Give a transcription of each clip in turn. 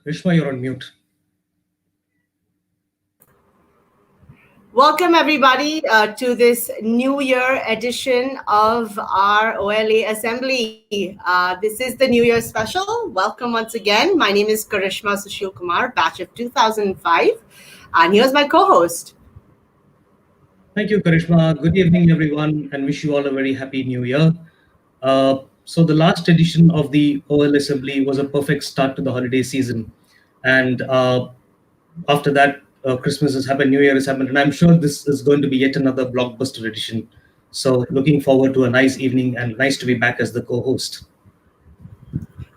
Rishma, you're on mute. Welcome, everybody, to this New Year edition of our OLA Assembly. This is the New Year special. Welcome once again. My name is Karishma Sushil Kumar, batch of 2005. And here's my co-host. Thank you, Karishma. Good evening, everyone, and wish you all a very happy New Year. So the last edition of the OL Assembly was a perfect start to the holiday season. And after that, Christmas has happened, New Year has happened, and I'm sure this is going to be yet another blockbuster edition. So looking forward to a nice evening and nice to be back as the co-host.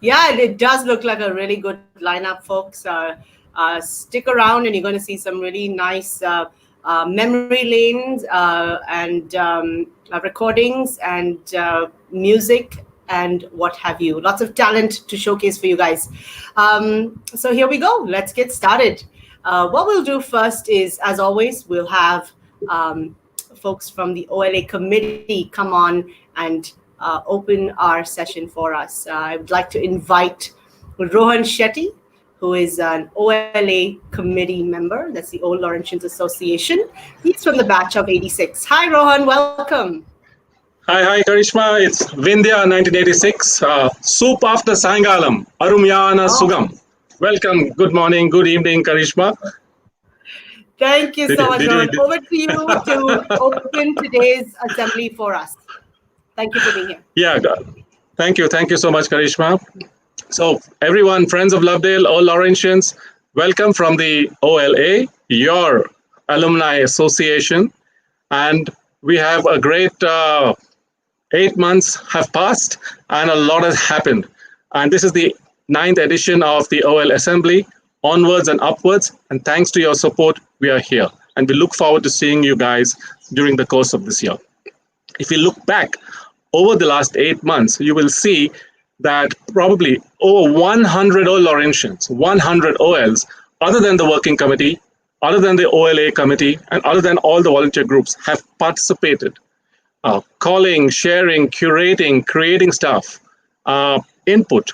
Yeah, it does look like a really good lineup, folks. Stick around and you're going to see some really nice memory lanes and recordings and music and what have you. Lots of talent to showcase for you guys. So here we go. Let's get started. What we'll do first is, as always, we'll have folks from the OLA committee come on and open our session for us. I would like to invite Rohan Shetty, who is an OLA committee member. That's the Old Laurentians Association. He's from the batch of 86. Hi, Rohan. Welcome. Hi, Karishma. It's Vindhya, 1986. Soup after Sangalam. Arumyana Sugam. Welcome. Good morning. Good evening, Karishma. Thank you so much, Rohan. Over to you to open today's assembly for us. Thank you for being here. Yeah, thank you. Thank you so much, Karishma. So, everyone, friends of Lovedale, all Laurentians, welcome from the OLA, your alumni association. And we have a great 8 months have passed and a lot has happened. And this is the 9th edition of the OL Assembly, onwards and upwards. And thanks to your support, we are here. And we look forward to seeing you guys during the course of this year. If you look back over the last 8 months, you will see that probably over 100 OL Laurentians, 100 OLs, other than the working committee, other than the OLA committee, and other than all the volunteer groups have participated. Calling, sharing, curating, creating stuff, input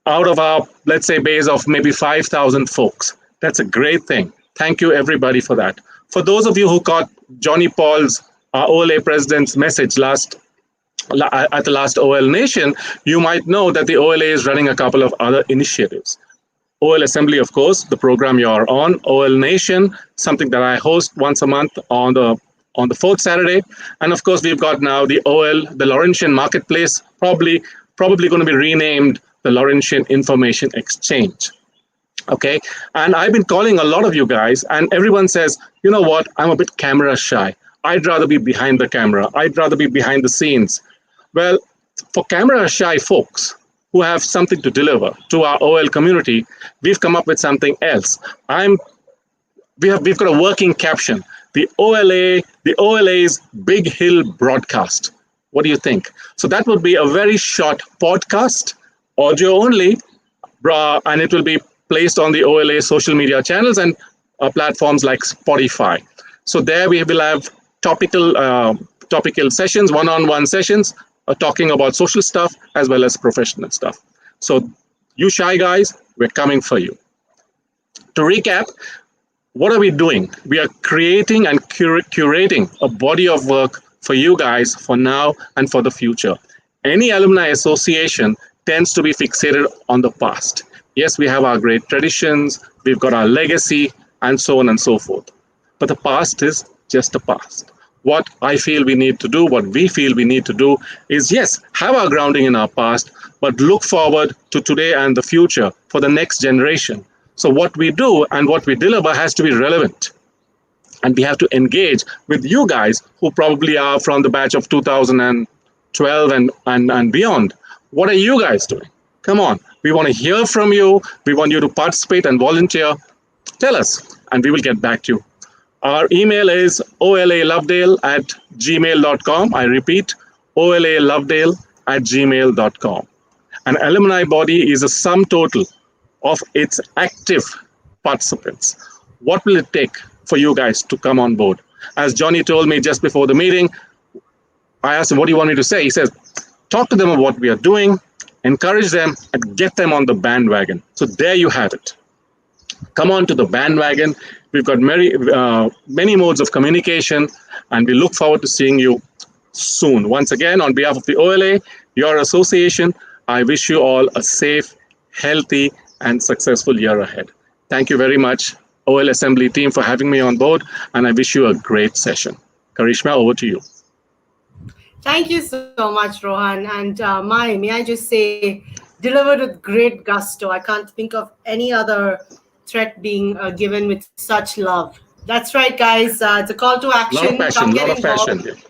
out of our, let's say, base of maybe 5,000 folks. That's a great thing. Thank you, everybody, for that. For those of you who caught Johnny Paul's OLA president's message at the last OL Nation, you might know that the OLA is running a couple of other initiatives. OL Assembly, of course, the program you're on. OL Nation, something that I host once a month on the fourth Saturday. And of course, we've got now the OL, the Laurentian Marketplace, probably going to be renamed the Laurentian Information Exchange. Okay. And I've been calling a lot of you guys, and everyone says, you know what, I'm a bit camera shy. I'd rather be behind the camera. I'd rather be behind the scenes. Well, for camera shy folks who have something to deliver to our OL community, we've come up with something else. We've got a working caption. The OLA's Big Hill broadcast. What do you think? So that would be a very short podcast, audio only, and it will be placed on the OLA social media channels and platforms like Spotify. So there we will have topical sessions, one-on-one sessions, talking about social stuff as well as professional stuff. So you shy guys, we're coming for you. To recap, what are we doing? We are creating and curating a body of work for you guys for now and for the future. Any alumni association tends to be fixated on the past. Yes, we have our great traditions, we've got our legacy, and so on and so forth. But the past is just the past. What I feel we need to do, what we feel we need to do is, yes, have our grounding in our past, but look forward to today and the future for the next generation. So what we do and what we deliver has to be relevant. And we have to engage with you guys who probably are from the batch of 2012 and beyond. What are you guys doing? Come on. We want to hear from you. We want you to participate and volunteer. Tell us, and we will get back to you. Our email is olalovedale@gmail.com. I repeat, olalovedale@gmail.com. An alumni body is a sum total of its active participants. What will it take for you guys to come on board? As Johnny told me just before the meeting, I asked him, what do you want me to say? He says, talk to them about what we are doing, encourage them, and get them on the bandwagon. So there you have it. Come on to the bandwagon. We've got many modes of communication, and we look forward to seeing you soon. Once again, on behalf of the OLA, your association, I wish you all a safe, healthy, and successful year ahead. Thank you very much, OL Assembly team, for having me on board, and I wish you a great session. Karishma, over to you. Thank you so much, Rohan. And may I just say, delivered with great gusto. I can't think of any other threat being given with such love. That's right, guys. It's a call to A lot of action. passion, Come a get lot of involved. passion.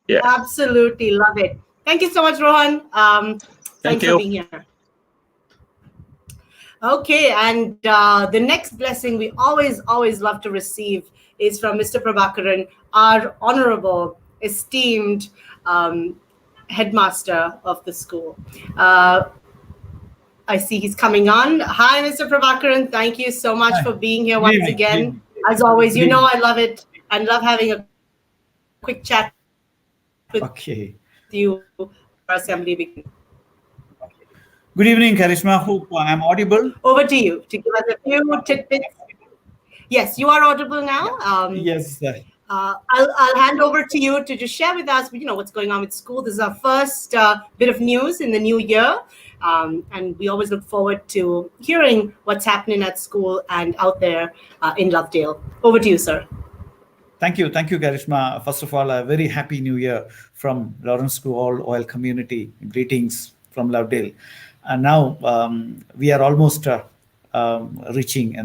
Yeah. Absolutely love it. Thank you so much, Rohan. Thank Thanks you. for being here. Okay, and the next blessing we always love to receive is from Mr. Prabhakaran, our honorable, esteemed headmaster of the school. I see he's coming on. Hi, Mr. Prabhakaran. Thank you so much Hi. for being here Good once evening. again. As always, you know I love it and love having a quick chat with Okay. you before our assembly begins. Good evening, Karishma. Hope I'm audible. Over to you to give us a few tidbits. Yes, you are audible now. Yes. I'll hand over to you to just share with us, what's going on with school. This is our first bit of news in the new year, and we always look forward to hearing what's happening at school and out there in Lovedale. Over to you, sir. Thank you, Karishma. First of all, a very happy New Year from Lawrence School All Oil community. Greetings from Lovedale. And now we are almost reaching.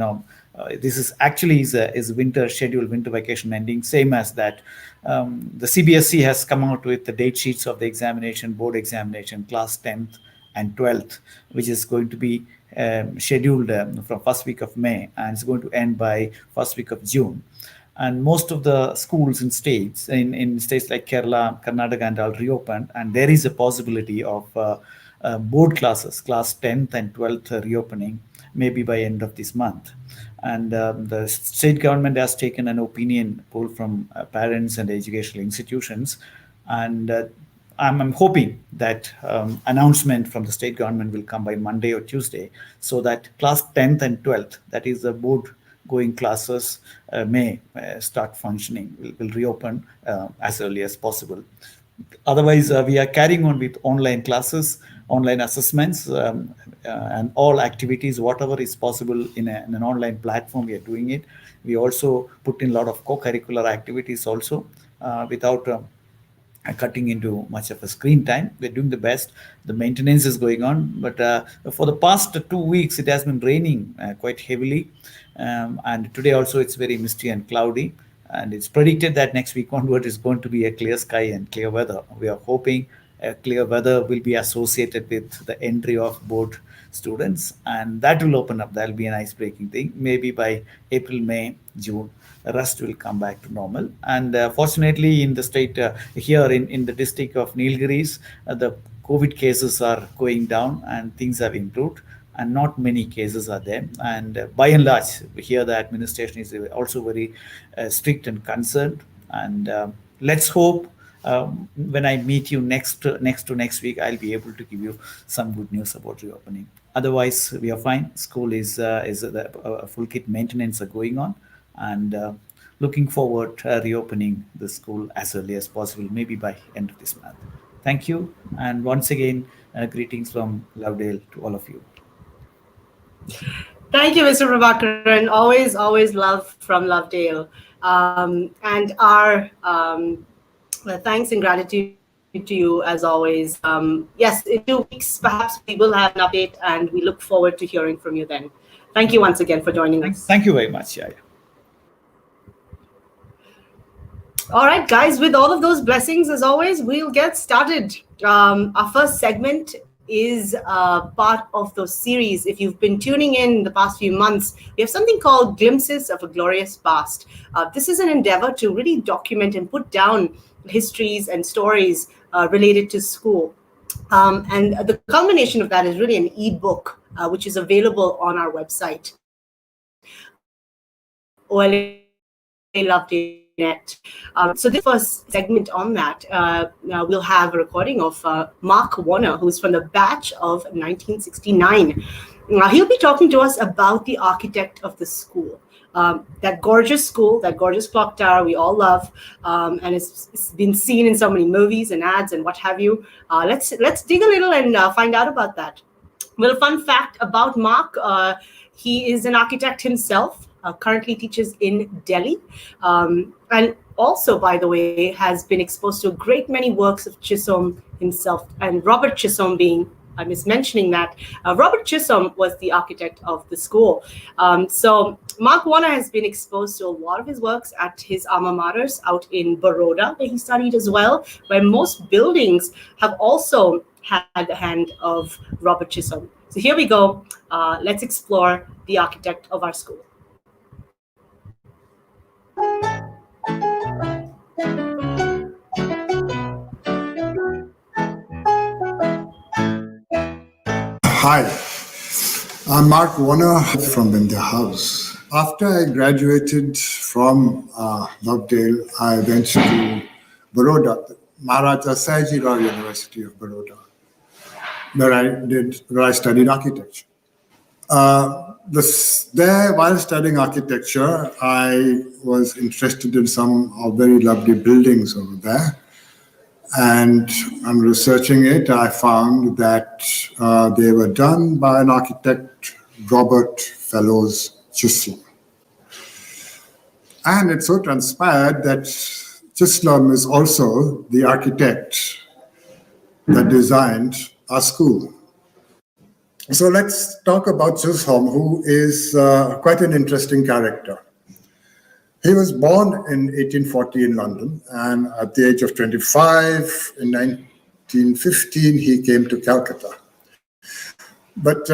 This is actually is winter scheduled, winter vacation ending, same as that. The CBSE has come out with the date sheets of the examination, board examination, class 10th and 12th, which is going to be scheduled from first week of May, and it's going to end by first week of June. And most of the schools in states like Kerala, Karnataka, and all reopened, and there is a possibility of board classes, class 10th and 12th reopening, maybe by end of this month. And the state government has taken an opinion poll from parents and educational institutions, and I'm hoping that announcement from the state government will come by Monday or Tuesday, so that class 10th and 12th, that is the board going classes, may start functioning, will reopen as early as possible. Otherwise, we are carrying on with online classes, online assessments, and all activities, whatever is possible in an online platform, we are doing it. We also put in a lot of co-curricular activities also without cutting into much of a screen time. We're doing the best. The maintenance is going on, but for the past 2 weeks, it has been raining quite heavily. And today also it's very misty and cloudy. And it's predicted that next week onward is going to be a clear sky and clear weather. We are hoping clear weather will be associated with the entry of board students, and that will open up. That'll be an ice-breaking thing. Maybe by April, May, June, the rest will come back to normal. And fortunately, in the state here in the district of Nilgiris, the COVID cases are going down and things have improved, and not many cases are there. And by and large, here the administration is also very strict and concerned. And let's hope when I meet you next week, I'll be able to give you some good news about reopening. Otherwise, we are fine. School is full kit maintenance are going on, and looking forward to reopening the school as early as possible, maybe by end of this month. Thank you, and once again, greetings from Lovedale to all of you. Thank you, Mr. Prabhakaran. Always love from Lovedale. And our thanks and gratitude to you as always. Yes, in 2 weeks, perhaps we will have an update, and we look forward to hearing from you then. Thank you once again for joining us. Thank you very much. Yeah. All right, guys, with all of those blessings, as always, we'll get started. Our first segment is part of those series. If you've been tuning in the past few months, we have something called Glimpses of a Glorious Past. This is an endeavor to really document and put down histories and stories related to school. And the culmination of that is really an e-book, which is available on our website, OLALovedale.com. net. So this first segment on that, we'll have a recording of Mark Warner, who's from the batch of 1969. He'll be talking to us about the architect of the school. That gorgeous school, that gorgeous clock tower we all love, and it's been seen in so many movies and ads and what have you. Let's dig a little and find out about that. Well, a fun fact about Mark, he is an architect himself, currently teaches in Delhi, and also, by the way, has been exposed to a great many works of Chisholm himself, and Robert Chisholm being, I miss mentioning that, Robert Chisholm was the architect of the school. So Mark Warner has been exposed to a lot of his works at his alma maters out in Baroda, where he studied as well, where most buildings have also had the hand of Robert Chisholm. So here we go. Let's explore the architect of our school. Hi, I'm Mark Warner from India House. After I graduated from Lovedale, I went to Baroda, Maharaja Sayajirao University of Baroda, where I studied architecture. There, while studying architecture, I was interested in some very lovely buildings over there. And I'm researching it. I found that they were done by an architect, Robert Fellows Chisholm. And it so transpired that Chisholm is also the architect that designed our school. So let's talk about Chisholm, who is quite an interesting character. He was born in 1840 in London, and at the age of 25, in 1915, he came to Calcutta. But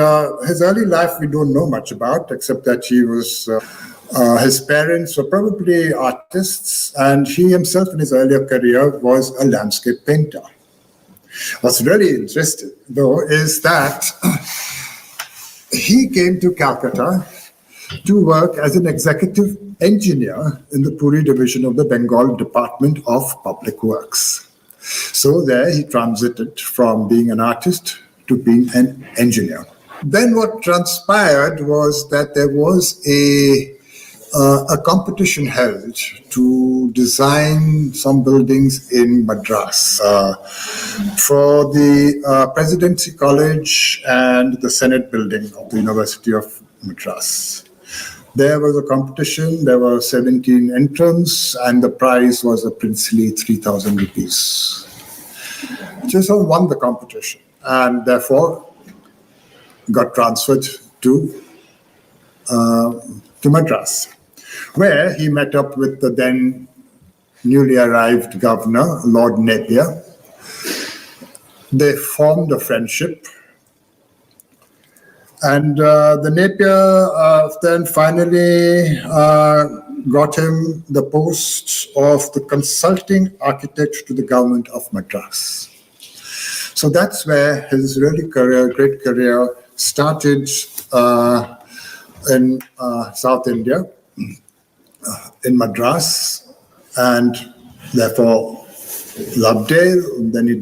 his early life we don't know much about, except that he was, his parents were probably artists, and he himself in his earlier career was a landscape painter. What's really interesting, though, is that he came to Calcutta to work as an executive engineer in the Puri division of the Bengal Department of Public Works. So there he transited from being an artist to being an engineer. Then what transpired was that there was a competition held to design some buildings in Madras for the Presidency College and the Senate building of the University of Madras. There was a competition, there were 17 entrants, and the prize was a princely 3,000 rupees. Chisholm won the competition and therefore got transferred to Madras, where he met up with the then newly arrived governor, Lord Napier. They formed a friendship. And the Napier then finally got him the post of the consulting architect to the government of Madras. So that's where his really great career started in South India, in Madras, and therefore Lovedale. Then he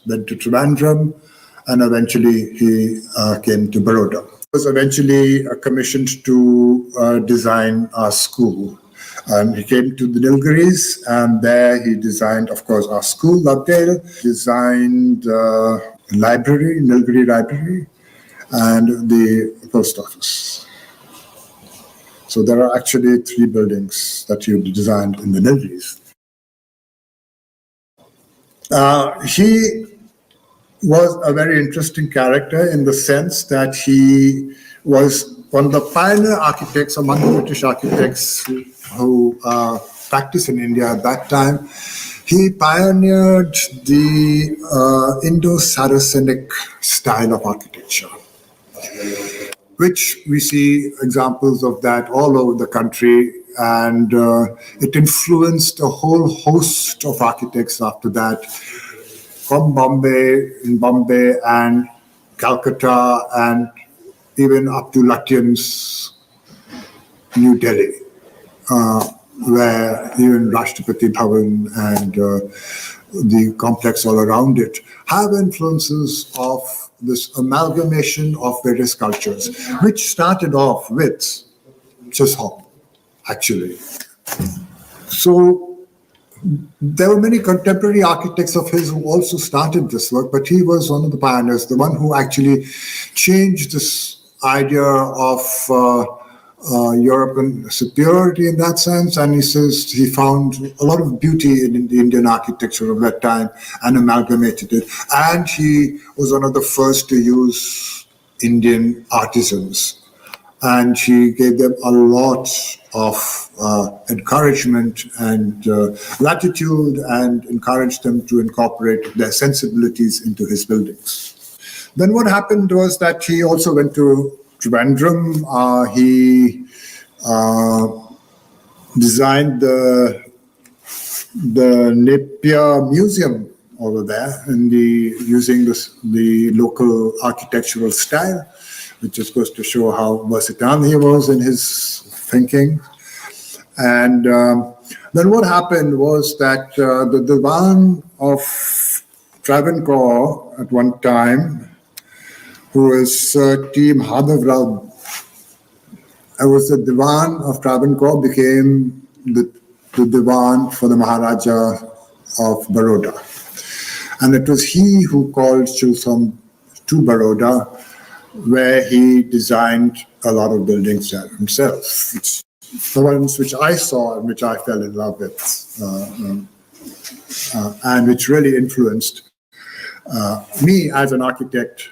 went to Trivandrum, and eventually he came to Baroda. He was eventually commissioned to design our school. And he came to the Nilgiris, and there he designed, of course, our school, Lovedale, designed library, Nilgiri Library, and the post office. So there are actually 3 buildings that he designed in the Nilgiris. He was a very interesting character in the sense that he was one of the pioneer architects among the British architects who practiced in India at that time. He pioneered the Indo-Saracenic style of architecture, which we see examples of that all over the country, and it influenced a whole host of architects after that, from Bombay and Calcutta, and even up to Lutyens, New Delhi. where even Rashtrapati Bhavan and the complex all around it have influences of this amalgamation of various cultures, which started off with Chisholm, actually. So there were many contemporary architects of his who also started this work, but he was one of the pioneers, the one who actually changed this idea of European superiority in that sense. And he says he found a lot of beauty in the Indian architecture of that time and amalgamated it. And he was one of the first to use Indian artisans. And she gave them a lot of encouragement and latitude, and encouraged them to incorporate their sensibilities into his buildings. Then what happened was that he also went to Trivandrum. He designed the Napier Museum over there, using the local architectural style, which just goes to show how versatile he was in his thinking. And then what happened was that the Diwan of Travancore at one time, who was T. Madhavrao, was the Diwan of Travancore, became the Diwan for the Maharaja of Baroda. And it was he who called Chisholm to Baroda, where he designed a lot of buildings there himself. The ones which I saw and which I fell in love with, and which really influenced me as an architect.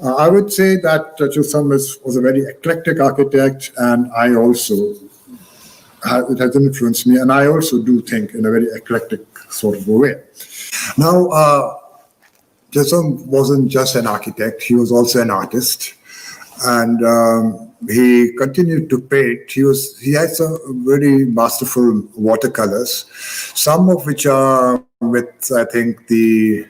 I would say that Chisholm was a very eclectic architect, and I also, it has influenced me, and I also do think in a very eclectic sort of a way. Now, Chisholm wasn't just an architect, he was also an artist. And he continued to paint. He had some very masterful watercolors, some of which are with, I think, the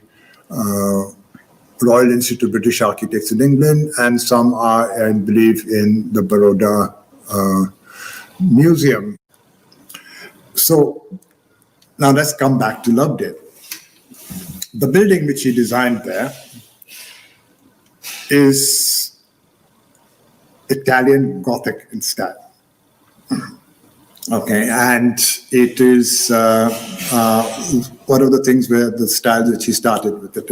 Royal Institute of British Architects in England, and some are, I believe, in the Baroda Museum. So now let's come back to Lovedale. The building which he designed there is Italian Gothic in style. Okay, and it is one of the things where the styles which he started with it.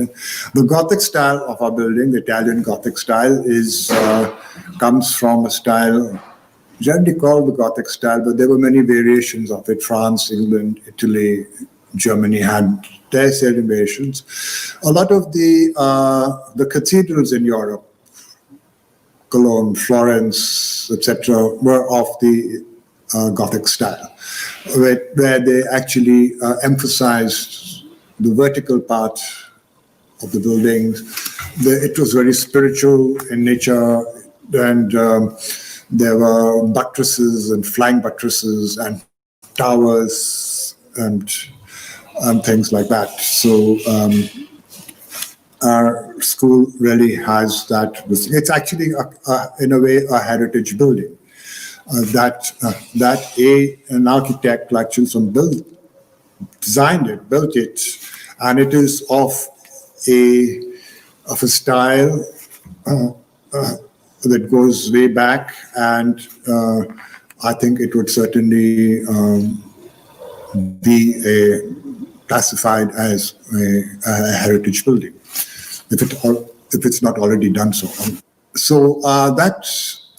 The Gothic style of our building, the Italian Gothic style, comes from a style generally called the Gothic style, but there were many variations of it. France, England, Italy, Germany had their certain variations. A lot of the cathedrals in Europe, Cologne, Florence, etc., were of the Gothic style, where they actually emphasized the vertical part of the buildings. It was very spiritual in nature, and there were buttresses and flying buttresses and towers and things like that. So our school really has that. It's actually, in a way, a heritage building. An architect like Chisholm designed it, built it, and it is of a style that goes way back, and I think it would certainly be classified as a heritage building, if it's not already done so. So that,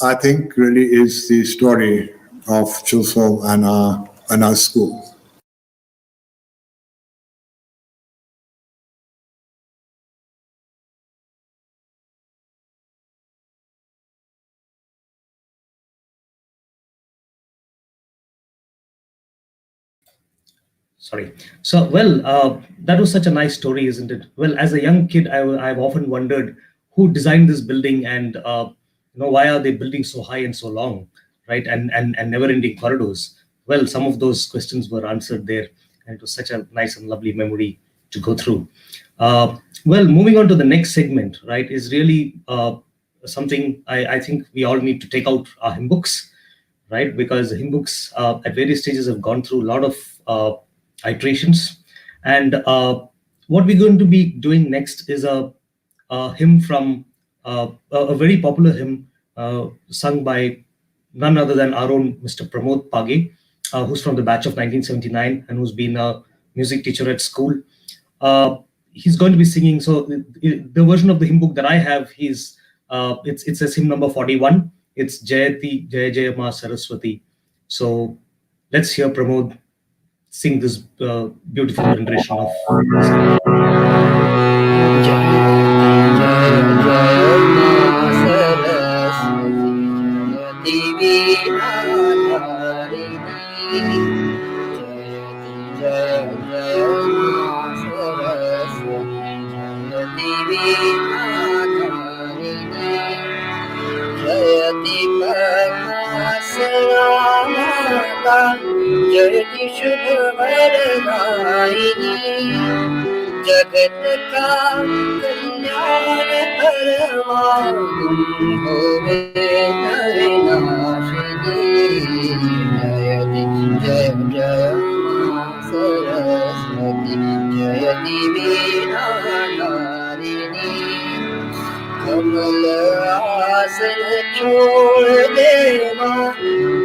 I think, really is the story of Chisholm and our school. Sorry. So, that was such a nice story, isn't it? Well, as a young kid, I've often wondered who designed this building, and why are they building so high and so long, right? And never-ending corridors. Well, some of those questions were answered there, and it was such a nice and lovely memory to go through. Well, moving on to the next segment, right, is really something I think we all need to take out our hymn books, right? Because hymn books at various stages have gone through a lot of iterations. And what we're going to be doing next is a hymn from a very popular hymn sung by none other than our own Mr. Pramod Page, who's from the batch of 1979 and who's been a music teacher at school. Uh, he's going to be singing. So the version of the hymn book that I have, it says hymn number 41. It's Jayati Jaya Jaya Ma Saraswati. So let's hear Pramod sing this beautiful rendition of this hymn. जयति शुभ वरदायिनी जगत का कल्याण करवाऊं होवे नर नाशिनी जयति जय जय मां सरस्वती जयति वीणा नारिणी कमल आसन छोड़ देवा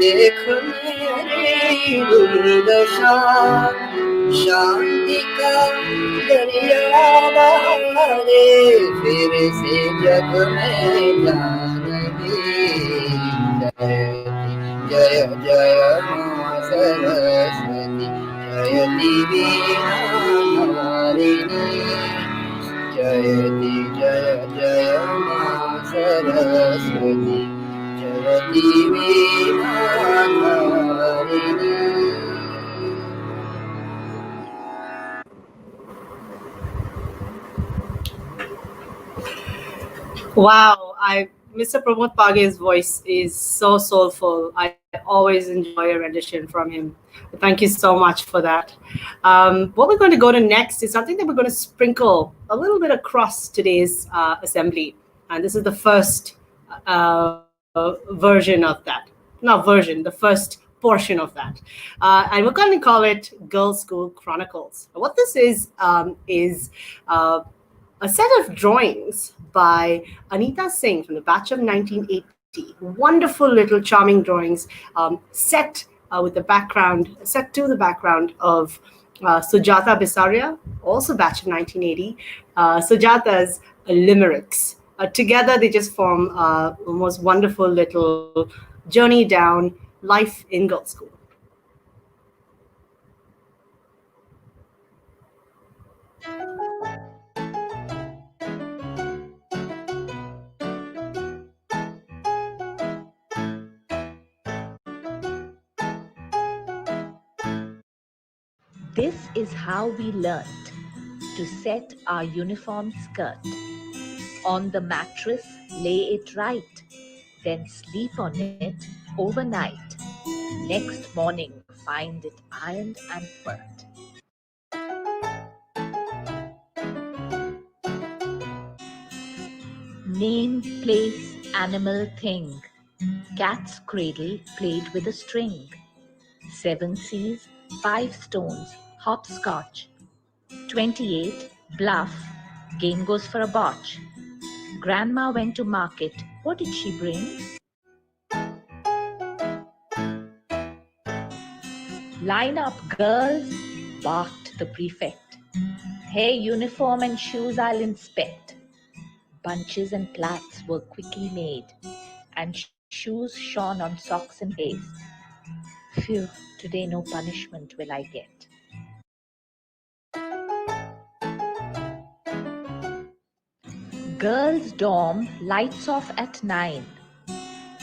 देख मेरी दुर्दशा शांति का दरिया बहारे फिर से जग में जानवी जय जय मां सरस्वती जयति वीणा नारिणी जयति जय जय मां सरस्वती जयति वीणा नारिणी Wow, Mr. Pramod Page's voice is so soulful. I always enjoy a rendition from him. Thank you so much for that. What we're going to go to next is something that we're going to sprinkle a little bit across today's assembly. And this is the first version of that. Not version, the first portion of that. And we're going to call it Girls' School Chronicles. What this is a set of drawings by Anita Singh from the batch of 1980. Wonderful little charming drawings set to the background of Sujata Bisaria, also batch of 1980. Sujata's limericks. Together they just form a most wonderful little journey down life in girls' school. This is how we learnt to set our uniform skirt. On the mattress, lay it right, then sleep on it overnight. Next morning, find it ironed and pert. Name, place, animal, thing. Cat's cradle played with a string. 7 C's, 5 stones, hopscotch. 28, bluff, game goes for a botch. Grandma went to market, what did she bring? Line up, girls, barked the prefect. Hair, uniform and shoes I'll inspect. Bunches and plaits were quickly made, and shoes shone on socks in haste. Phew, today no punishment will I get. Girls' dorm, lights off at 9.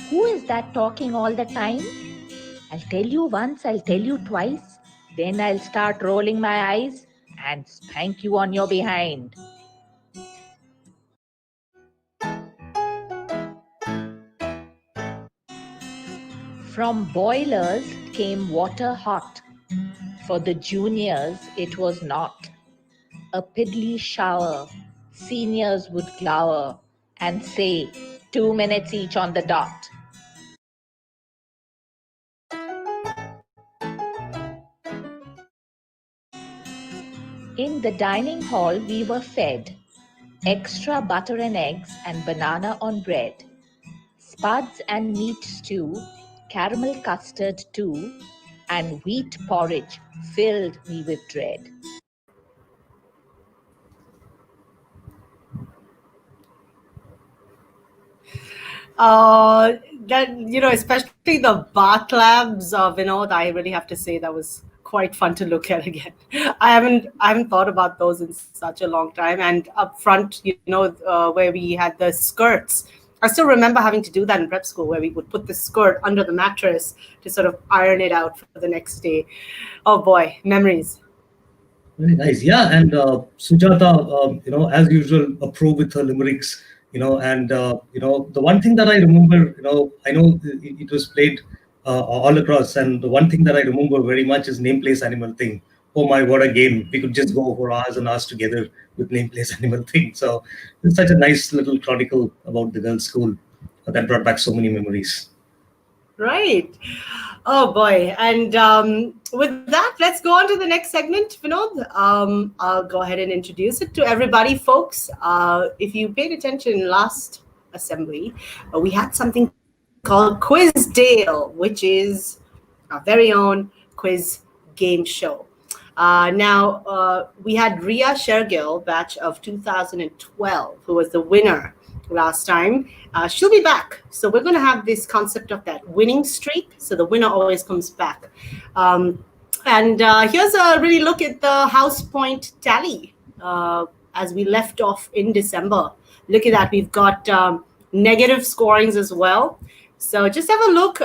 Who is that talking all the time? I'll tell you once, I'll tell you twice, then I'll start rolling my eyes and spank you on your behind. From boilers came water hot. For the juniors it was not. A piddly shower, seniors would glower and say, 2 minutes each on the dot. In the dining hall we were fed extra butter and eggs and banana on bread, spuds and meat stew, caramel custard too, and wheat porridge filled me with dread. That especially the bath labs, Vinod, I really have to say that was quite fun to look at again. I haven't thought about those in such a long time. And up front, where we had the skirts. I still remember having to do that in prep school, where we would put the skirt under the mattress to sort of iron it out for the next day. Oh boy, memories. Very nice. Yeah, and Sujata, as usual, a pro with her limericks. And the one thing that I remember, I know it was played all across, and the one thing that I remember very much is name place animal thing. Oh my, what a game! We could just go for hours and hours together with name place animal thing. So it's such a nice little chronicle about the girls' school that brought back so many memories. Right. Oh boy. And with that, let's go on to the next segment, Vinod. I'll go ahead and introduce it to everybody, folks. If you paid attention last assembly, we had something called Quizdale, which is our very own quiz game show. Now, we had Ria Shergill, batch of 2012, who was the winner last time. She'll be back. So we're going to have this concept of that winning streak. So the winner always comes back. And here's a really look at the house point tally as we left off in December. Look at that. We've got negative scorings as well. So just have a look.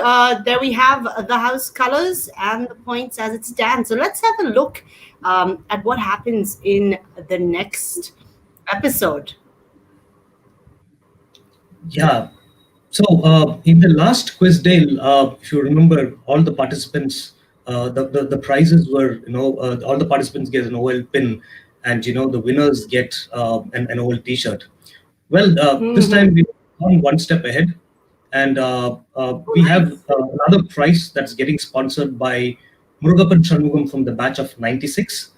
There we have the house colors and the points as it stands. So let's have a look at what happens in the next episode. Yeah. So in the last Quizdale, if you remember, all the participants, the prizes were, all the participants get an OL pin, and the winners get an OL T-shirt. Well, this time we've gone one step ahead, and we have another prize that's getting sponsored by Murugapan Shanmugam from the batch of '96.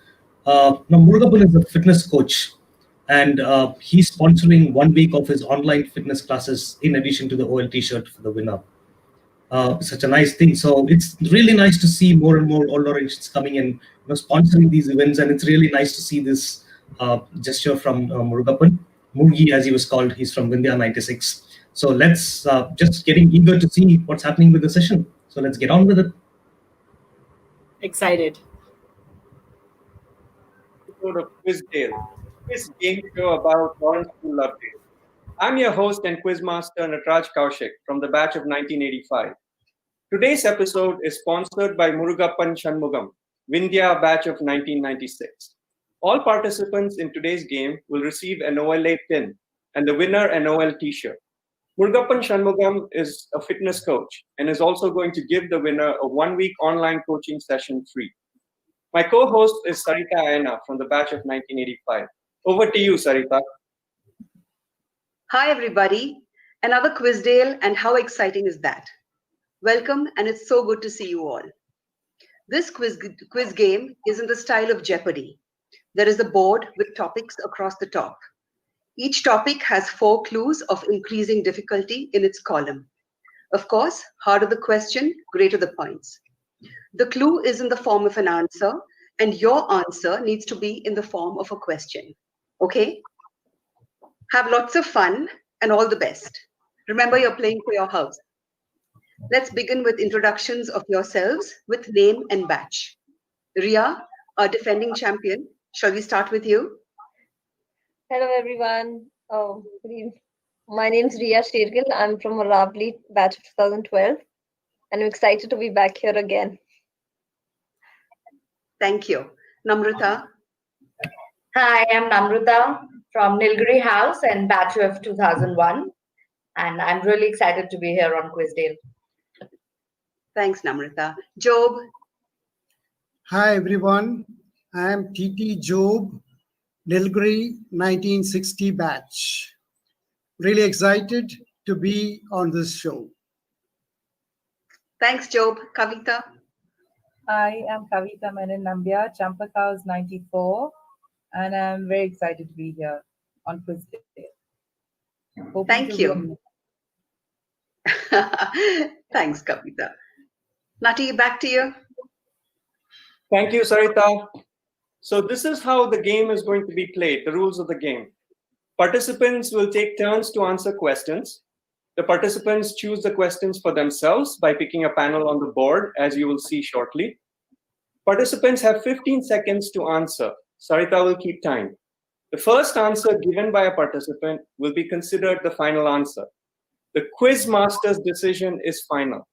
Now, Murugapan is a fitness coach, and he's sponsoring 1 week of his online fitness classes in addition to the OL T-shirt for the winner. Such a nice thing. So it's really nice to see more and more all Oranges coming in, sponsoring these events, and it's really nice to see this gesture from Murugapan. Murugi, as he was called, he's from Vindhya 96. So let's just getting eager to see what's happening with the session. So let's get on with it. Excited. Episode of Quizdale, quiz game show about Lawrence School Lovedale. I'm your host and quizmaster Natraj Kaushik from the batch of 1985. Today's episode is sponsored by Murugapan Shanmugam, Vindhya batch of 1996. All participants in today's game will receive an OLA pin and the winner an OL t-shirt. Murugapan Shanmugam is a fitness coach and is also going to give the winner a 1 week online coaching session free. My co-host is Sarita Ayana from the batch of 1985. Over to you, Sarita. Hi, everybody. Another Quizdale, and how exciting is that? Welcome, and it's so good to see you all. This quiz game is in the style of Jeopardy. There is a board with topics across the top. Each topic has 4 clues of increasing difficulty in its column. Of course, harder the question, greater the points. The clue is in the form of an answer, and your answer needs to be in the form of a question. Okay? Have lots of fun and all the best. Remember, you're playing for your house. Let's begin with introductions of yourselves with name and batch. Ria, our defending champion, shall we start with you? Hello everyone. Good evening. My name is Ria Shergill. I'm from Lovedale, batch of 2012, and I'm excited to be back here again. Thank you. Namrata. Hi, I'm Namrata from Nilgiri House and batch of 2001, and I'm really excited to be here on Quizdale. Thanks, Namrata. Job. Hi, everyone. I am TT Job, Nilgiri 1960 batch. Really excited to be on this show. Thanks, Job. Kavita. I am Kavita Menon Nambiar, Champakas 94, and I'm very excited to be here on Quizdale. Thank you. Thanks, Kavita. Nati, back to you. Thank you, Sarita. So this is how the game is going to be played, the rules of the game. Participants will take turns to answer questions. The participants choose the questions for themselves by picking a panel on the board, as you will see shortly. Participants have 15 seconds to answer. Sarita will keep time. The first answer given by a participant will be considered the final answer. The quiz master's decision is final.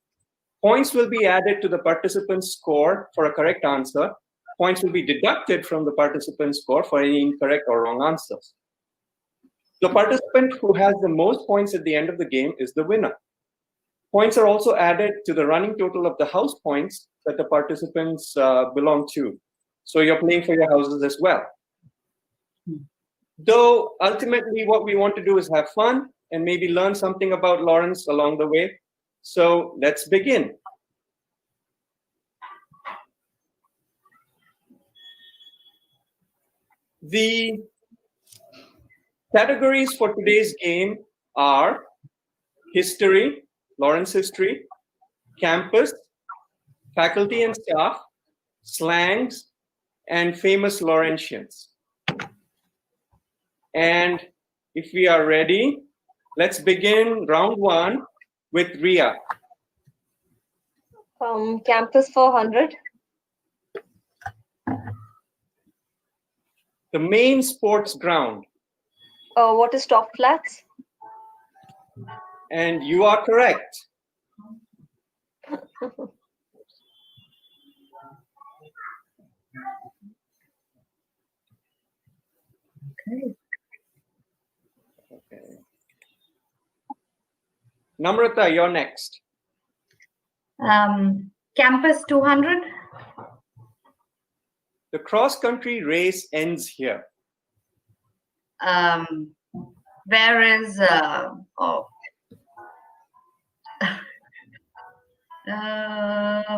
Points will be added to the participant's score for a correct answer. Points will be deducted from the participant's score for any incorrect or wrong answers. The participant who has the most points at the end of the game is the winner. Points are also added to the running total of the house points that the participants belong to. So you're playing for your houses as well. Though ultimately what we want to do is have fun and maybe learn something about Lawrence along the way. So let's begin. The categories for today's game are history, Lawrence history, campus, faculty and staff, slangs, and famous Laurentians. And if we are ready, let's begin round one with Ria. Campus 400. The main sports ground. What is Top Flats? And you are correct. Okay. Namrata, you're next. Campus 200. The cross-country race ends here. Where is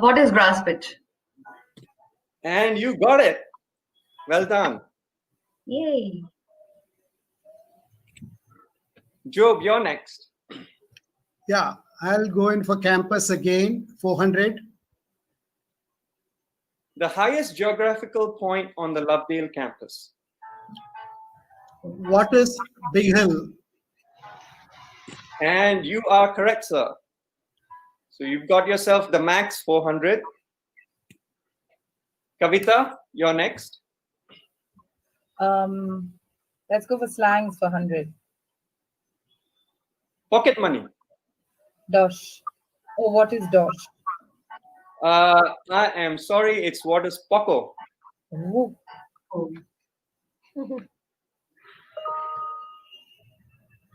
what is grass pitch? And you got it. Well done. Yay. Job, you're next. Yeah, I'll go in for campus again, 400. The highest geographical point on the Lovedale campus. What is Big Hill? And you are correct, sir. So you've got yourself the max 400. Kavita, you're next. Let's go for slangs for 100. Pocket money. Dosh. Oh, what is dosh? I am sorry, it's what is Poco. Ooh.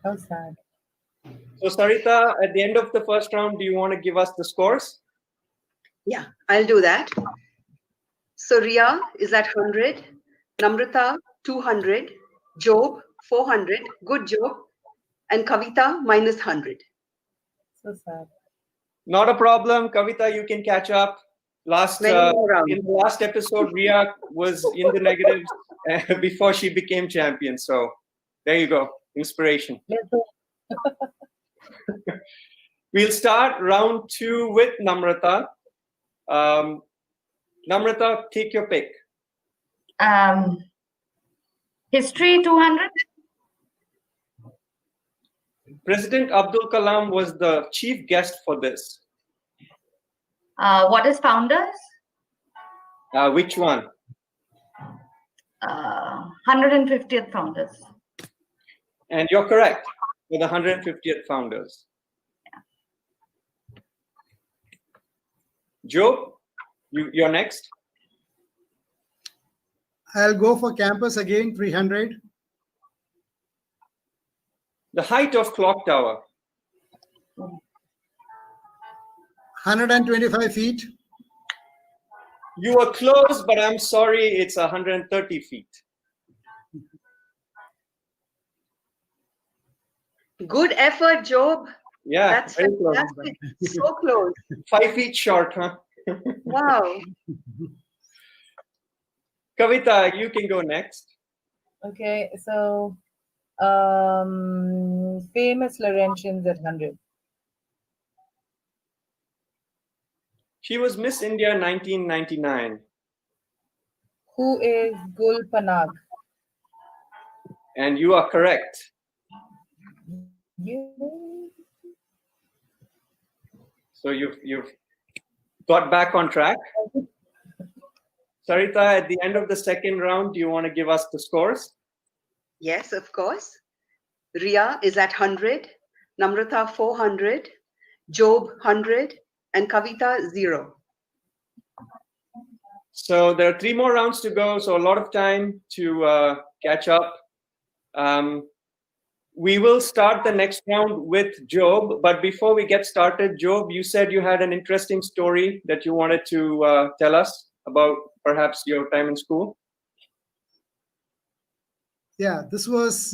How sad. So Sarita, at the end of the first round, do you want to give us the scores? Yeah, I'll do that. So Ria is at 100, Namrata 200, Job 400, good Job, and Kavita minus 100. So sad. Not a problem, Kavita, you can catch up. In the last episode, Ria was in the negatives before she became champion. So there you go, inspiration. We'll start round two with Namrata. Namrata, take your pick. History 200. President Abdul Kalam was the chief guest for this. What is founders? Which one? 150th founders. And you're correct, for the 150th founders. Joe, you're next. I'll go for campus again, 300. The height of clock tower. 125 feet. You were close, but I'm sorry, it's 130 feet. Good effort, Job. Yeah, that's very close. fantastic. So close. 5 feet short, huh? Wow. Kavita, you can go next. Okay, so famous Laurentians at 100. She was Miss India 1999. Who is Gul Panag? And you are correct. So you've got back on track. Sarita, at the end of the second round, do you want to give us the scores? Yes, of course. Ria is at 100, Namrata 400, Job 100, and Kavita 0. So there are 3 more rounds to go, so a lot of time to catch up. We will start the next round with Job, but before we get started, Job, you said you had an interesting story that you wanted to tell us about perhaps your time in school. Yeah, this was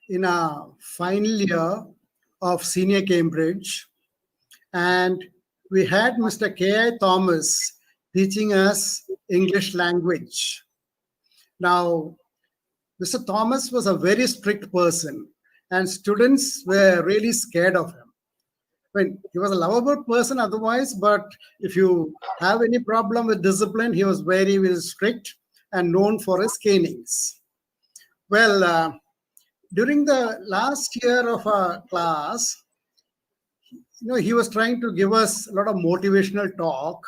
in our final year of senior Cambridge, and we had Mr. K.I. Thomas teaching us English language. Now, Mr. Thomas was a very strict person, and students were really scared of him. I mean, he was a lovable person otherwise, but if you have any problem with discipline, he was very, very strict and known for his canings. Well, during the last year of our class, he was trying to give us a lot of motivational talk,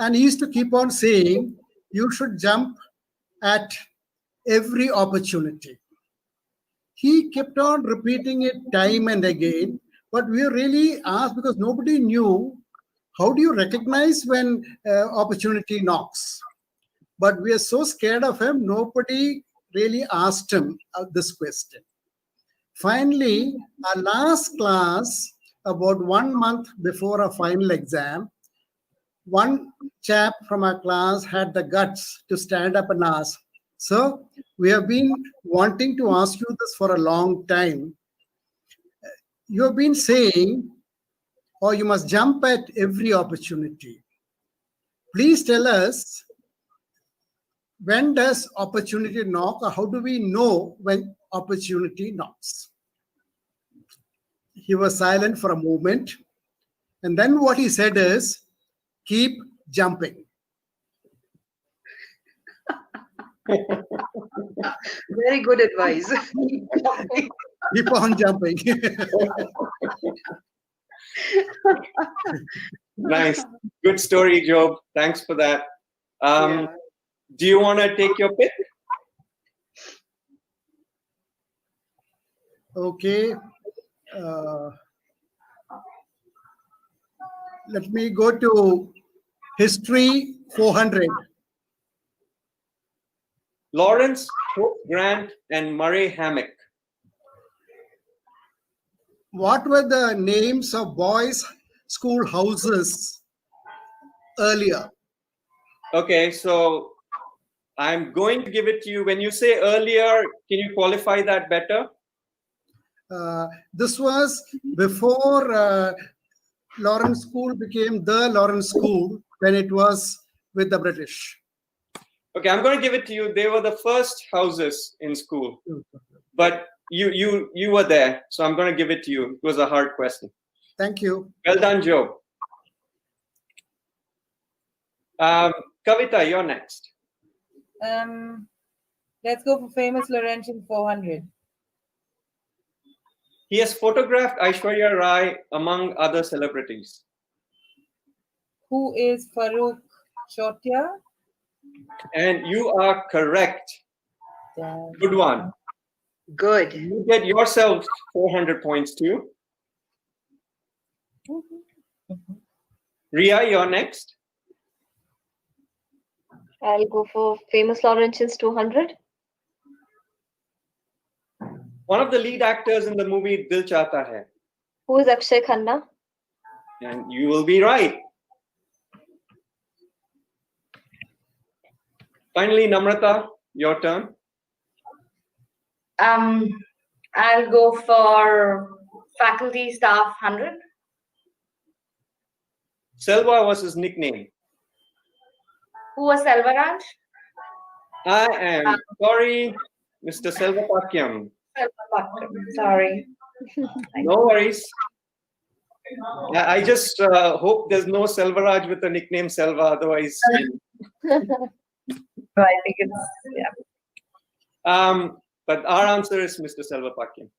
and he used to keep on saying, you should jump at every opportunity. He kept on repeating it time and again, but we really asked because nobody knew how do you recognize when opportunity knocks. But we are so scared of him, nobody really asked him this question. Finally, our last class, about 1 month before a final exam, one chap from our class had the guts to stand up and ask, "Sir, we have been wanting to ask you this for a long time. You have been saying, or you must jump at every opportunity. Please tell us, when does opportunity knock, or how do we know when opportunity knocks?" He was silent for a moment, and then what he said is, "Keep jumping." Very good advice. Keep on jumping. Nice. Good story, Job. Thanks for that. Yeah. Do you want to take your pick? Okay. Let me go to history 400. Lawrence, Hope Grant, and Murray Hammock. What were the names of boys' school houses earlier? Okay, so I'm going to give it to you. When you say earlier, can you qualify that better? This was before Lawrence School became the Lawrence School, when it was with the British. Okay, I'm going to give it to you. They were the first houses in school, but you were there, so I'm going to give it to you. It was a hard question. Thank you. Well done, Joe. Kavita, you're next. Let's go for famous Laurentian 400. He has photographed Aishwarya Rai among other celebrities. Who is Farooq Chotia? And you are correct. Good one. Good. You get yourself 400 points too. Ria, you're next. I'll go for famous Laurentians 200. One of the lead actors in the movie Dil Chahta Hai. Who is Akshay Khanna? And you will be right. Finally, Namrata, your turn. I'll go for faculty staff 100. Selva was his nickname. Who was Selvaraj? I am sorry. Mr. Selvapakyam. Sorry. No worries. I just hope there's no Selvaraj with the nickname Selva, otherwise. So I think it's, yeah. But our answer is Mr. Selvapakyam.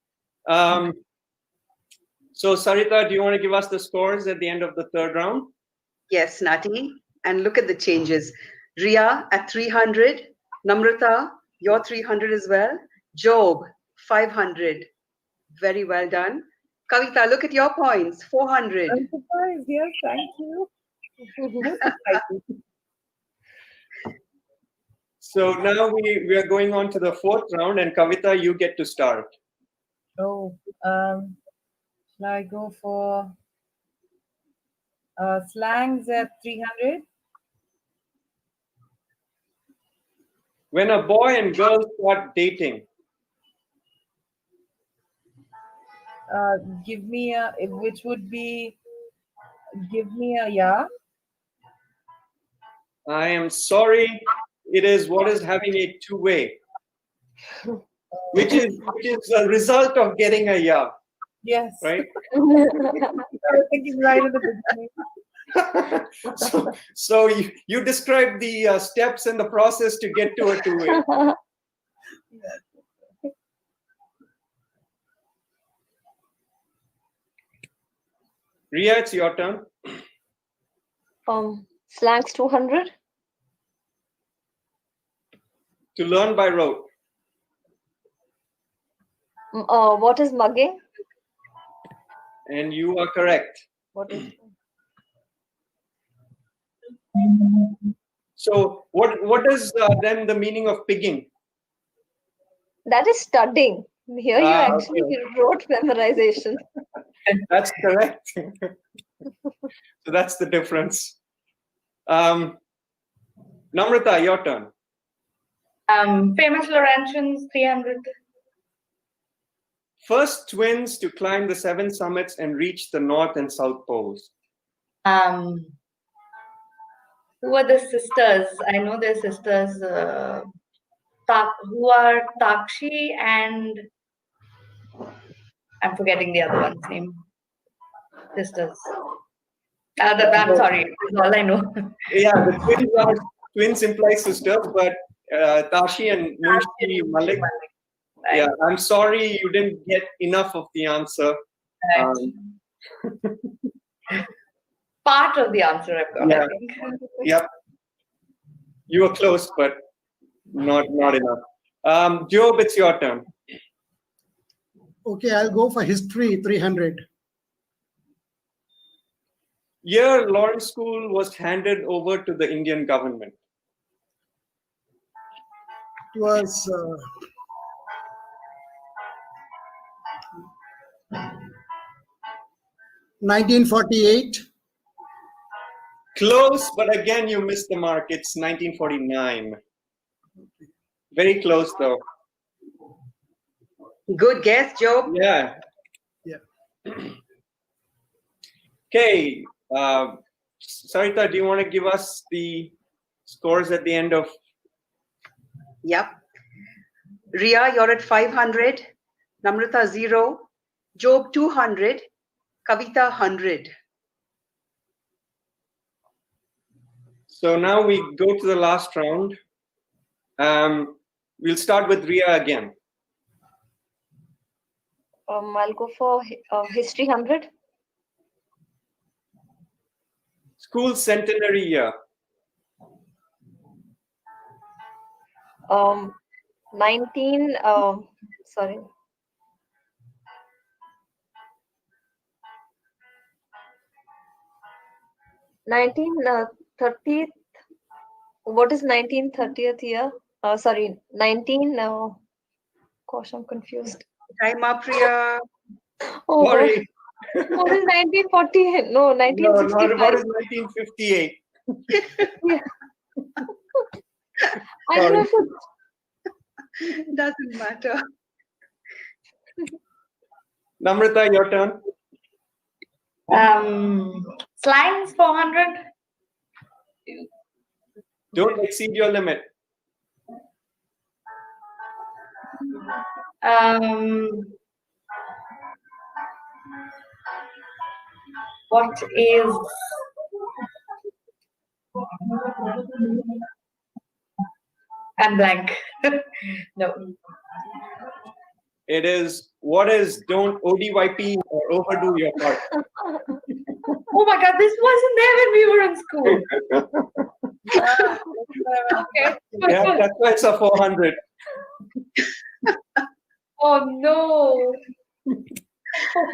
So, Sarita, do you want to give us the scores at the end of the third round? Yes, Nati. And look at the changes. Ria at 300. Namrata, you're 300 as well. Job, 500. Very well done. Kavita, look at your points, 400. I'm surprised. Yes, thank you. So now we are going on to the fourth round, and Kavita, you get to start. Oh, shall I go for slangs at 300? When a boy and girl start dating. Give me a, which would be, give me a yeah. I am sorry, it is what is having a two-way, which is a result of getting a yeah. Yes. Right? I was thinking right at the beginning. So you described the steps and the process to get to a two-way. Ria, it's your turn. Slangs 200. To learn by rote. What is mugging? And you are correct. What is? So what is then the meaning of pigging? That is studying. Here you actually Okay. wrote memorization. That's correct. So that's the difference. Namrata, your turn. Famous Laurentians, 300. First twins to climb the 7 summits and reach the North and South poles. Who are the sisters? I know their sisters. Who are Takshi and I'm forgetting the other one's name. Sisters. I'm sorry, that's all I know. Yeah, the twins imply sisters, but Tashi and Munshi Malik. Yeah, I'm sorry you didn't get enough of the answer. Part of the answer I've got, Yeah. I think. Yep. You were close, but not enough. Job, it's your turn. Okay, I'll go for history, 300. Year Lawrence School was handed over to the Indian government. It was 1948. Close, but again you missed the mark. It's 1949. Very close though. Good guess, Job. Yeah. Yeah. Okay. Sarita, do you want to give us the scores at the end of? Yep. Ria, you're at 500. Namrata, 0. Job, 200. Kavita, 100. So now we go to the last round. We'll start with Ria again. I'll go for history 100. School centenary year. 19. Sorry. 1930th. What is 1930th year? Sorry, 19. Gosh, I'm confused. Time up, Ria. Oh, Sorry. what is 1940? No, 1965. No, what is 1958? Yeah. I don't know if it's Doesn't matter. Namrata, your turn. Slangs 400. Don't exceed your limit. What is I'm blank. No. It is what is don't ODYP or overdo your part. Oh my God, this wasn't there when we were in school. Okay. Yeah, that's why it's a 400. Oh no.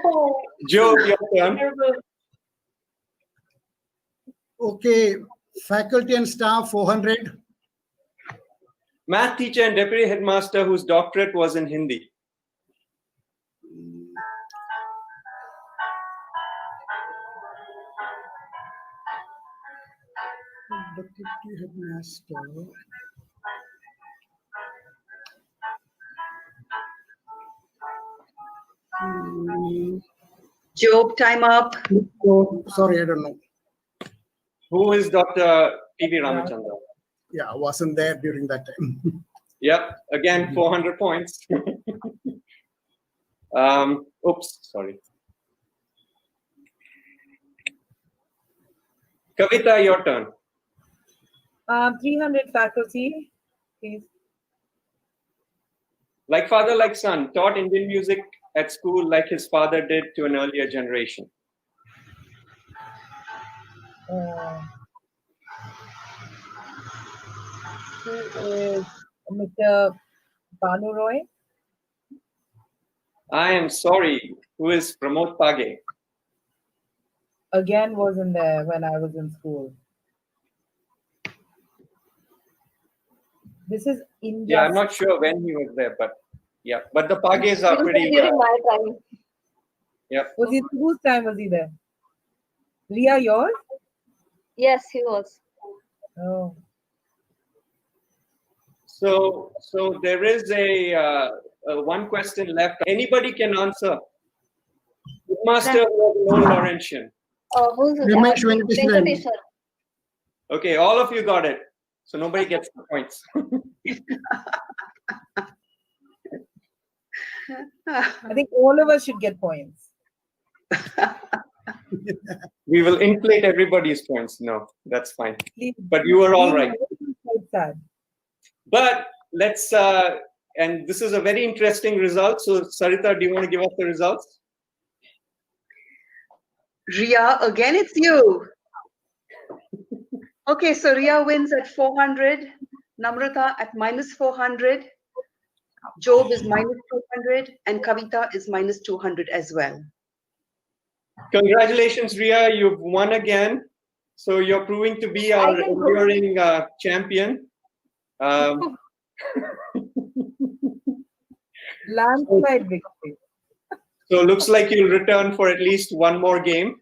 Oh, Joe, your turn. terrible. Okay, faculty and staff 400. Math teacher and deputy headmaster whose doctorate was in Hindi. Deputy headmaster. Job, time up. Oh, sorry, I don't know. Who is Dr. P.V. Ramachandra? Yeah, I wasn't there during that time. Yep, again, 400 points. Oops, sorry. Kavita, your turn. 300 faculty, please. Like father, like son, taught Indian music at school like his father did to an earlier generation. Who is Mr. Banu Roy? I am sorry. Who is Pramod Page? Again, wasn't there when I was in school. This is India. Yeah, I'm not sure when he was there, but yeah. But the Pages are pretty. During my time. Yeah. Was he whose time was he there? Ria, yours? Yes, he was. Oh. So there is a one question left. Anybody can answer. Headmaster was known Laurentian. Who's Ramesh Venkatesan. Venkatesan. Okay, all of you got it. So nobody gets the points. I think all of us should get points. We will inflate everybody's points. No, that's fine. Please, But you were all right. quite sad. But let's, and this is a very interesting result. So Sarita, do you want to give us the results? Ria, again, it's you. Okay, so Ria wins at 400. Namrata at minus 400. Job is minus 200. And Kavita is minus 200 as well. Congratulations, Ria. You've won again. So you're proving to be our enduring champion. Landslide victory. So looks like you'll return for at least one more game.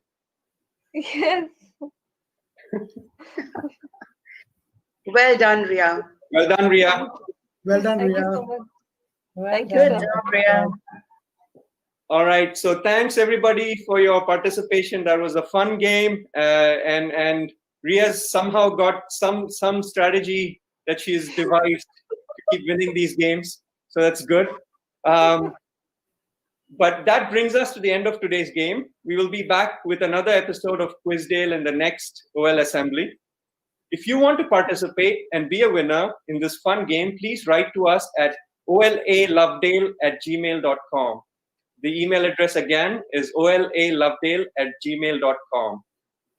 Yes. Well done, Ria. Well done, Ria. Well done, Thank you Ria. so much. Well Thank you, done. sir. Ria. All right. So thanks everybody for your participation. That was a fun game, and Ria's somehow got some strategy that she's devised to keep winning these games. So that's good. But that brings us to the end of today's game. We will be back with another episode of Quizdale in the next OL Assembly. If you want to participate and be a winner in this fun game, please write to us at olalovedale@gmail.com. The email address again is olalovedale@gmail.com.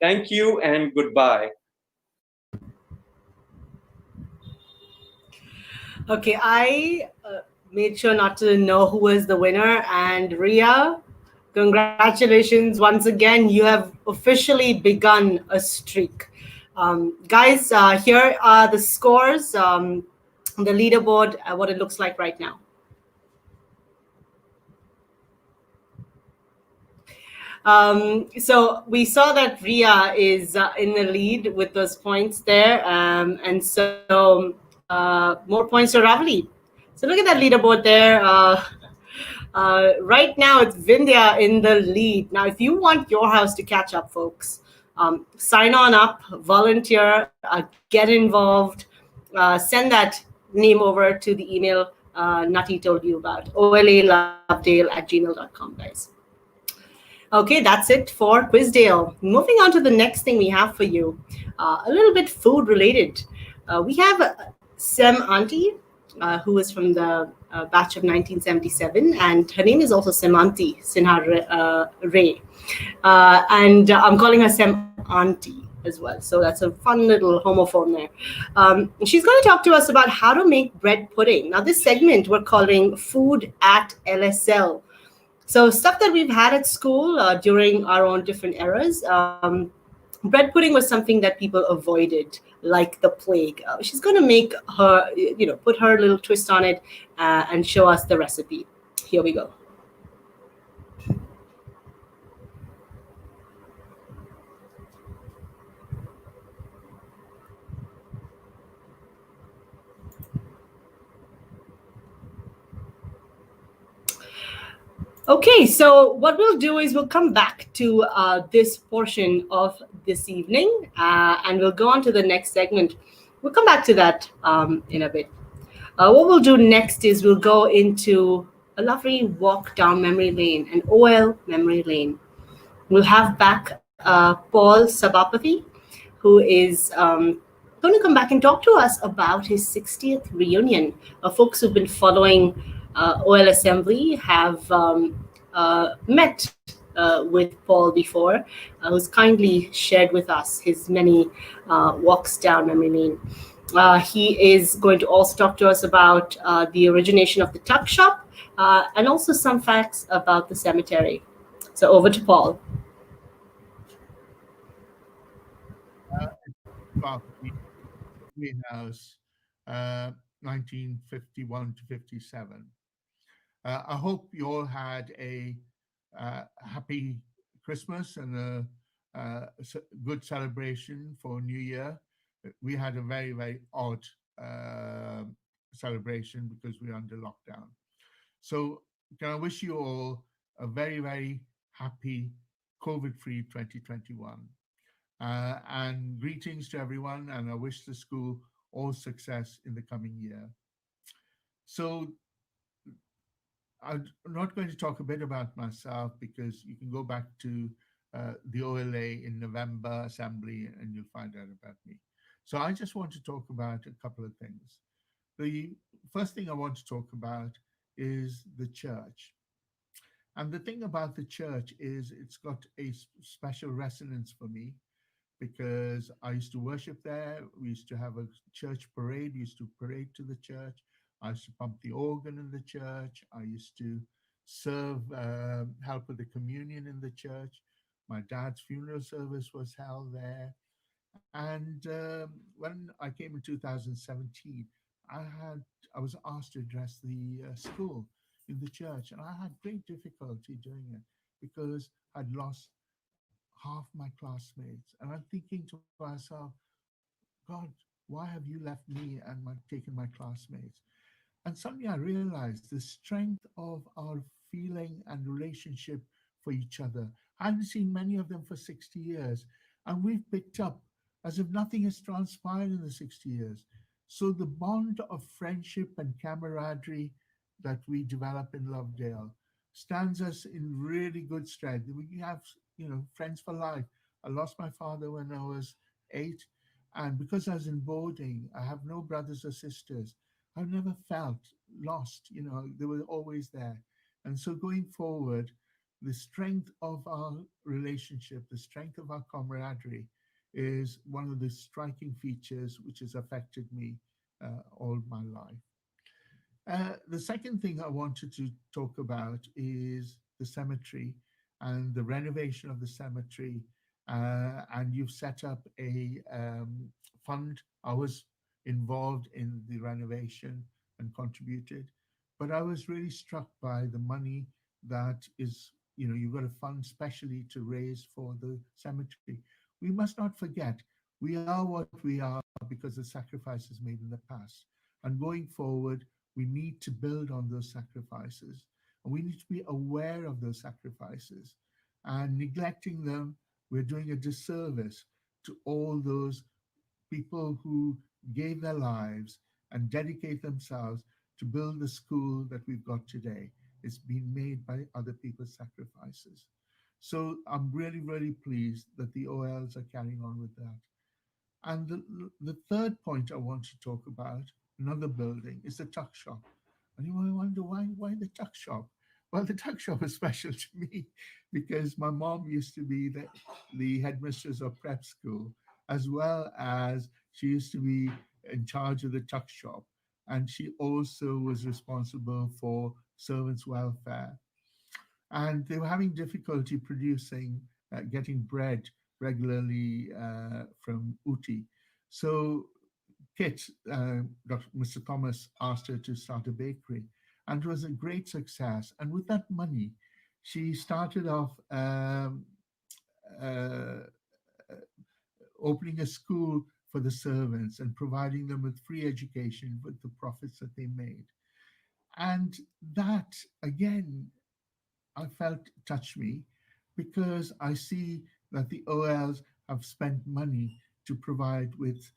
Thank you and goodbye. Okay, I made sure not to know who was the winner. And Ria, congratulations once again. You have officially begun a streak. Guys, here are the scores, the leaderboard, what it looks like right now. So we saw that Ria is in the lead with those points there. And so more points to Ravli. So look at that leaderboard there. Right now, it's Vindhya in the lead. Now, if you want your house to catch up, folks, sign on up, volunteer, get involved, send that name over to the email Nutty told you about. OLALovedale@gmail.com, guys. Okay, that's it for Quizdale. Moving on to the next thing we have for you, a little bit food related. We have Sem Auntie, who is from the batch of 1977, and her name is also Semanti Sinha Ray. And I'm calling her Sem Auntie as well. So that's a fun little homophone there. She's going to talk to us about how to make bread pudding. Now, this segment we're calling Food at LSL. So stuff that we've had at school during our own different eras. Bread pudding was something that people avoided like the plague. She's going to make her, put her little twist on it and show us the recipe. Here we go. Okay, so what we'll do is we'll come back to this portion of this evening and we'll go on to the next segment. We'll come back to that in a bit. What we'll do next is we'll go into a lovely walk down memory lane, an OL memory lane. We'll have back Paul Sabapathy, who is going to come back and talk to us about his 60th reunion. Folks who've been following OL Assembly have met with Paul before, who's kindly shared with us his many walks down memory lane. He is going to also talk to us about the origination of the tuck shop and also some facts about the cemetery. So over to Paul. About the greenhouse, 1951 to 57. I hope you all had a happy Christmas and a good celebration for New Year. We had a very, very odd celebration because we're under lockdown. So can I wish you all a very, very happy COVID-free 2021. And greetings to everyone, and I wish the school all success in the coming year. So I'm not going to talk a bit about myself because you can go back to the OLA in November assembly and you'll find out about me. So I just want to talk about a couple of things. The first thing I want to talk about is the church. And the thing about the church is it's got a special resonance for me because I used to worship there. We used to have a church parade. We used to parade to the church. I used to pump the organ in the church. I used to serve, help with the communion in the church. My dad's funeral service was held there. And when I came in 2017, I was asked to address the school in the church, and I had great difficulty doing it because I'd lost half my classmates. And I'm thinking to myself, God, why have you left me and taken my classmates? And suddenly I realized the strength of our feeling and relationship for each other. I haven't seen many of them for 60 years, and we've picked up as if nothing has transpired in the 60 years. So the bond of friendship and camaraderie that we develop in Lovedale stands us in really good stead. We have, friends for life. I lost my father when I was 8, and because I was in boarding, I have no brothers or sisters. I've never felt lost, they were always there. And so going forward, the strength of our relationship, the strength of our camaraderie is one of the striking features which has affected me all my life. The second thing I wanted to talk about is the cemetery and the renovation of the cemetery. And you've set up a fund. I was involved in the renovation and contributed, but I was really struck by the money that is, you've got a fund specially to raise for the cemetery. We must not forget, we are what we are because of sacrifices made in the past. And going forward, we need to build on those sacrifices. And we need to be aware of those sacrifices. And neglecting them, we're doing a disservice to all those people who gave their lives and dedicate themselves to build the school that we've got today. It's been made by other people's sacrifices. So I'm really, really pleased that the OLs are carrying on with that. And the third point I want to talk about, another building, is the tuck shop. And you might wonder why the tuck shop? Well, the tuck shop is special to me because my mom used to be the headmistress of prep school, as well as she used to be in charge of the tuck shop. And she also was responsible for servants' welfare. And they were having difficulty getting bread regularly from Uti. So Kit, Mr. Thomas, asked her to start a bakery, and it was a great success. And with that money, she started off opening a school for the servants and providing them with free education with the profits that they made. And that, again, I felt touched me because I see that the OLs have spent money to provide with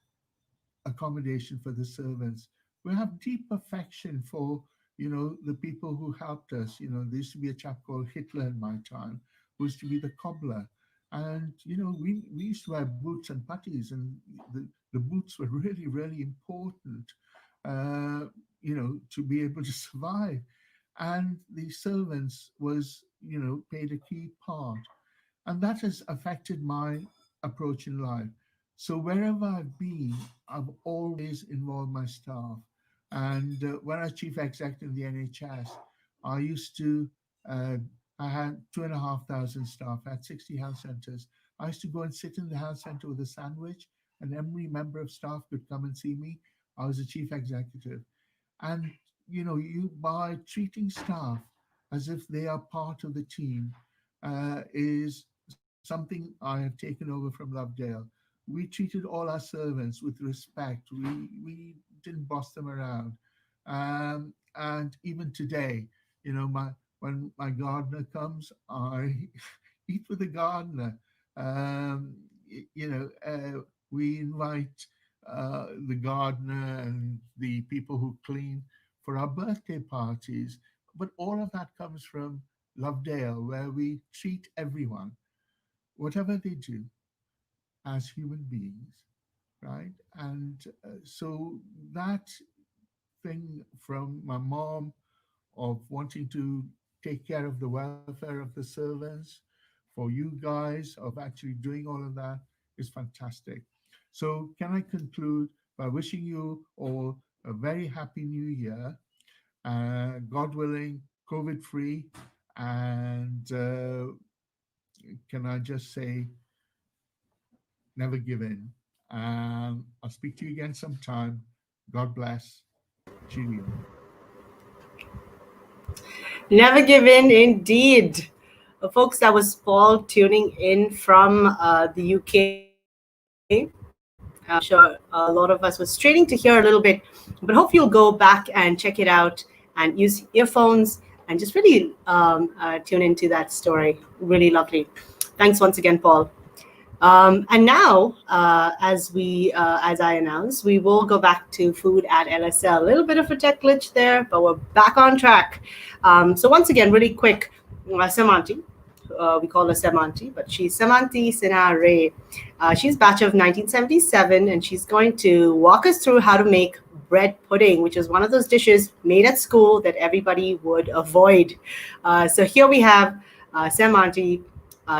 accommodation for the servants. We have deep affection for, the people who helped us. There used to be a chap called Hitler in my time, who used to be the cobbler. And, we used to wear boots and puttees, and the boots were really, really important, to be able to survive. And the servants played a key part. And that has affected my approach in life. So wherever I've been, I've always involved my staff. And when I was chief executive in the NHS, I used to, I had 2,500 staff, I had 60 health centers. I used to go and sit in the health center with a sandwich, and every member of staff could come and see me. I was the chief executive. And, you by treating staff as if they are part of the team is something I have taken over from Lovedale. We treated all our servants with respect. We didn't boss them around. And even today, when my gardener comes, I eat with the gardener. We invite the gardener and the people who clean for our birthday parties. But all of that comes from Lovedale, where we treat everyone, whatever they do, as human beings, right? And so that thing from my mom of wanting to take care of the welfare of the servants, for you guys of actually doing all of that is fantastic. So can I conclude by wishing you all a very happy new year, God willing, COVID-free, and can I just say, never give in. I'll speak to you again sometime. God bless. Cheerio. Never give in, indeed. Folks, that was Paul tuning in from the UK. I'm sure a lot of us was straining to hear a little bit, but hope you'll go back and check it out and use earphones and just really tune into that story. Really lovely. Thanks once again, Paul. And now, as I announced, we will go back to food at LSL. A little bit of a tech glitch there, but we're back on track. So once again, really quick, Samanti, we call her Samanti, but she's Samanti Sinha Ray. She's batch of 1977, and she's going to walk us through how to make bread pudding, which is one of those dishes made at school that everybody would avoid. So here we have Samanti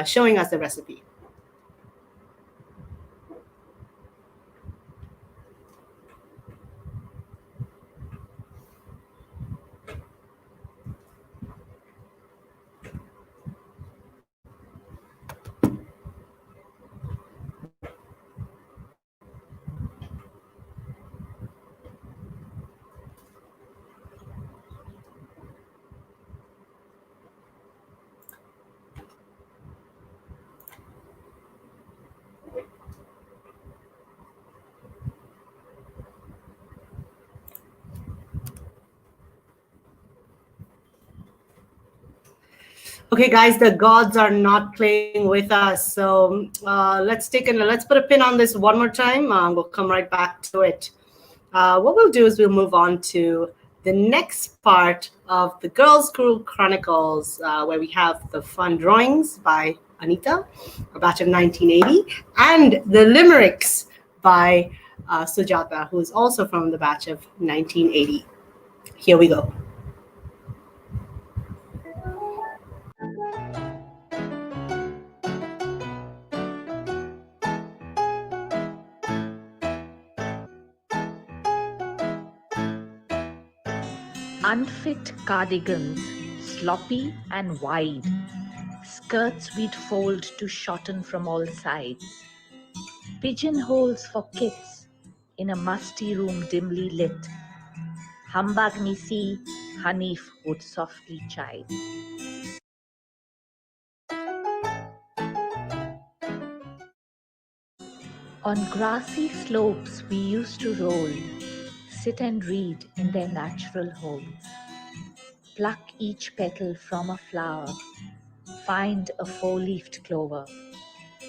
showing us the recipe. Okay, guys, the gods are not playing with us. So let's put a pin on this one more time. We'll come right back to it. What we'll do is we'll move on to the next part of the Girls School Chronicles, where we have the fun drawings by Anita, a batch of 1980, and the limericks by Sujata, who is also from the batch of 1980. Here we go. Unfit cardigans, sloppy and wide, skirts we'd fold to shorten from all sides, pigeonholes for kits in a musty room dimly lit. Humbug me see, Hanif would softly chide. On grassy slopes we used to roll, sit and read in their natural homes, pluck each petal from a flower, find a four-leafed clover.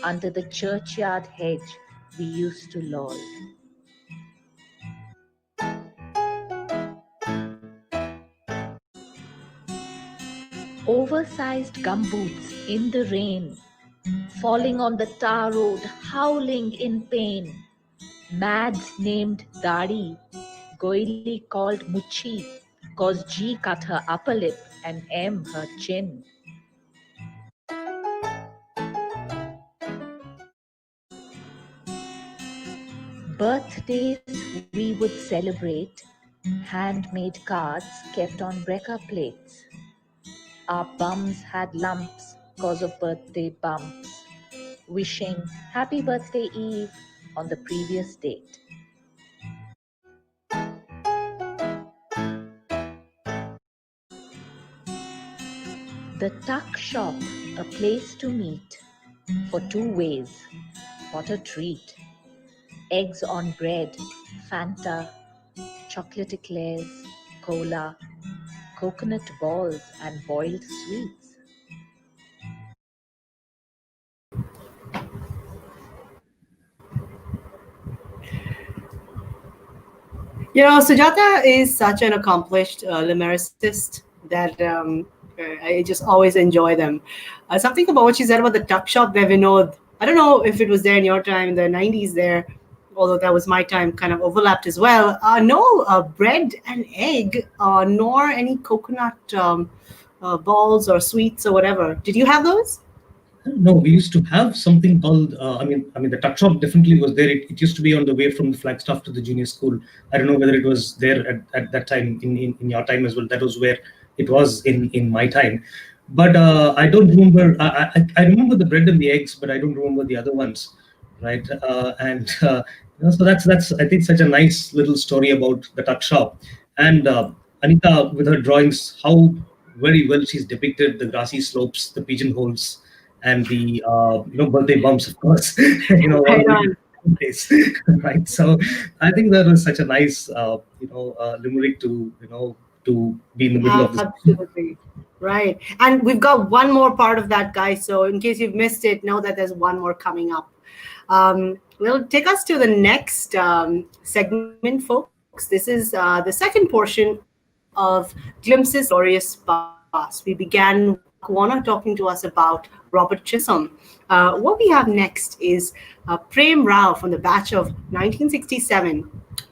Under the churchyard hedge we used to loll. Oversized gumboots in the rain, falling on the tar road, howling in pain. Mads named Dadi, Goili called Muchi, cause G cut her upper lip and M her chin. Birthdays we would celebrate, handmade cards kept on brecker plates. Our bums had lumps cause of birthday bumps, wishing happy birthday Eve on the previous date. The tuck shop, a place to meet for 2 ways. What a treat! Eggs on bread, Fanta, chocolate eclairs, cola, coconut balls and boiled sweets. You know, Sujata is such an accomplished lyricist that I just always enjoy them. Something about what she said about the tuck shop there, Vinod. I don't know if it was there in your time, in the 90s there, although that was my time, kind of overlapped as well. No bread and egg, nor any coconut balls or sweets or whatever. Did you have those? No, we used to have something called. I mean, the tuck shop definitely was there. It used to be on the way from the Flagstaff to the junior school. I don't know whether it was there at that time in your time as well. That was where it was in my time. But I don't remember. I remember the bread and the eggs, but I don't remember the other ones, right? And so that's I think such a nice little story about the tuck shop. And Anita with her drawings, how very well she's depicted the grassy slopes, the pigeonholes, and the birthday bumps, of course. All Right the on. days, right? So I think that was such a nice limerick to be in the middle of this. Absolutely. Right. And we've got one more part of that, guys. So in case you've missed it, know that there's one more coming up. Will take us to the next segment, folks. This is the second portion of Glimpses Glorious Past. We began with Mark Warner talking to us about Robert Chisholm. What we have next is Prem Rao from the batch of 1967.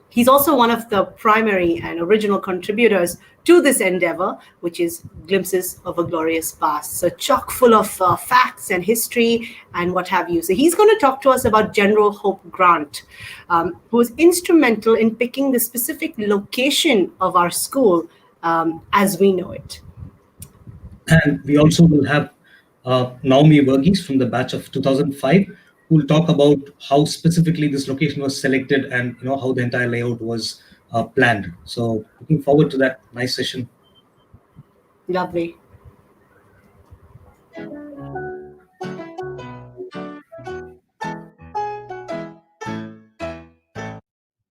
He's also one of the primary and original contributors to this endeavor, which is Glimpses of a Glorious Past. So, chock full of facts and history and what have you. So, he's going to talk to us about General Hope Grant, who was instrumental in picking the specific location of our school as we know it. And we also will have Naomi Verghese from the batch of 2005, who will talk about how specifically this location was selected and how the entire layout was planned. So looking forward to that nice session. Lovely.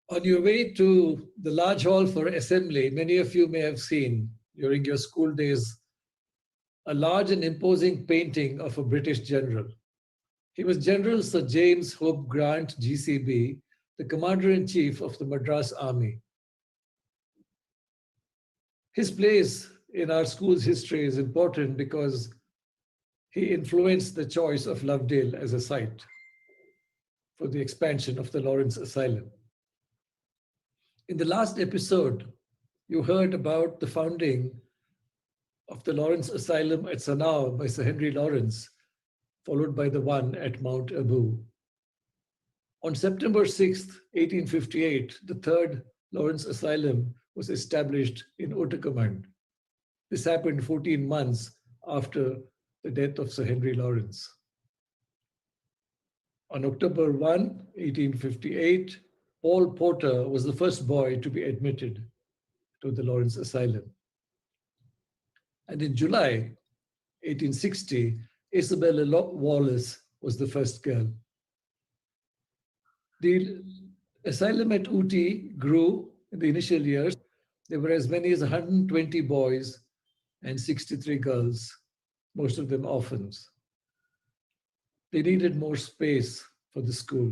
On your way to the large hall for assembly, many of you may have seen during your school days a large and imposing painting of a British general. He was General Sir James Hope Grant, GCB, the Commander-in-Chief of the Madras Army. His place in our school's history is important because he influenced the choice of Lovedale as a site for the expansion of the Lawrence Asylum. In the last episode, you heard about the founding of the Lawrence Asylum at Sanaa by Sir Henry Lawrence, followed by the one at Mount Abu. On September 6th, 1858, the third Lawrence Asylum was established in Otacommand. This happened 14 months after the death of Sir Henry Lawrence. On October 1, 1858, Paul Porter was the first boy to be admitted to the Lawrence Asylum. And in July 1860, Isabella Wallace was the first girl. The asylum at Ooty grew in the initial years. There were as many as 120 boys and 63 girls, most of them orphans. They needed more space for the school.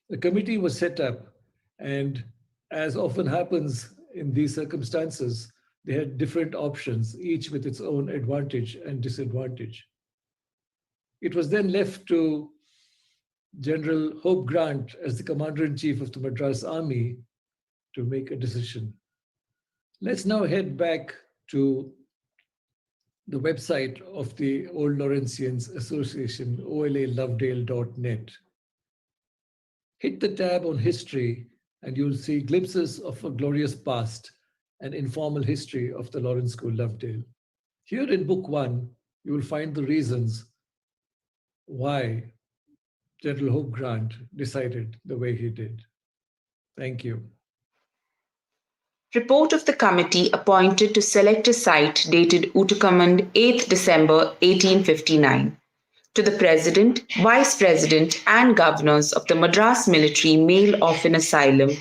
The committee was set up, and as often happens in these circumstances, they had different options, each with its own advantage and disadvantage. It was then left to General Hope Grant, as the Commander-in-Chief of the Madras Army, to make a decision. Let's now head back to the website of the Old Lawrencians Association, olaLovedale.net. Hit the tab on history and you'll see glimpses of a glorious past and informal history of the Lawrence School Lovedale. Here in Book 1, you will find the reasons why General Hope Grant decided the way he did. Thank you. Report of the committee appointed to select a site dated Ootacamund, 8th December 1859. To the President, Vice President and Governors of the Madras Military Male Orphan Asylum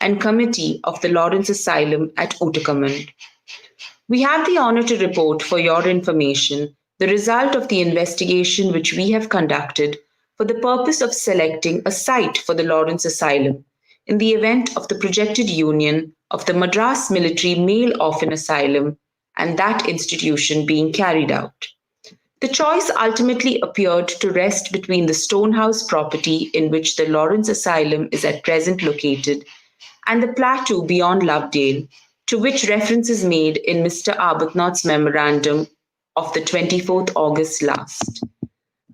and Committee of the Lawrence Asylum at Ootacamund. We have the honor to report for your information the result of the investigation which we have conducted for the purpose of selecting a site for the Lawrence Asylum in the event of the projected union of the Madras Military Male Orphan Asylum and that institution being carried out. The choice ultimately appeared to rest between the Stonehouse property in which the Lawrence Asylum is at present located and the plateau beyond Lovedale, to which reference is made in Mr. Arbuthnot's memorandum of the 24th August last.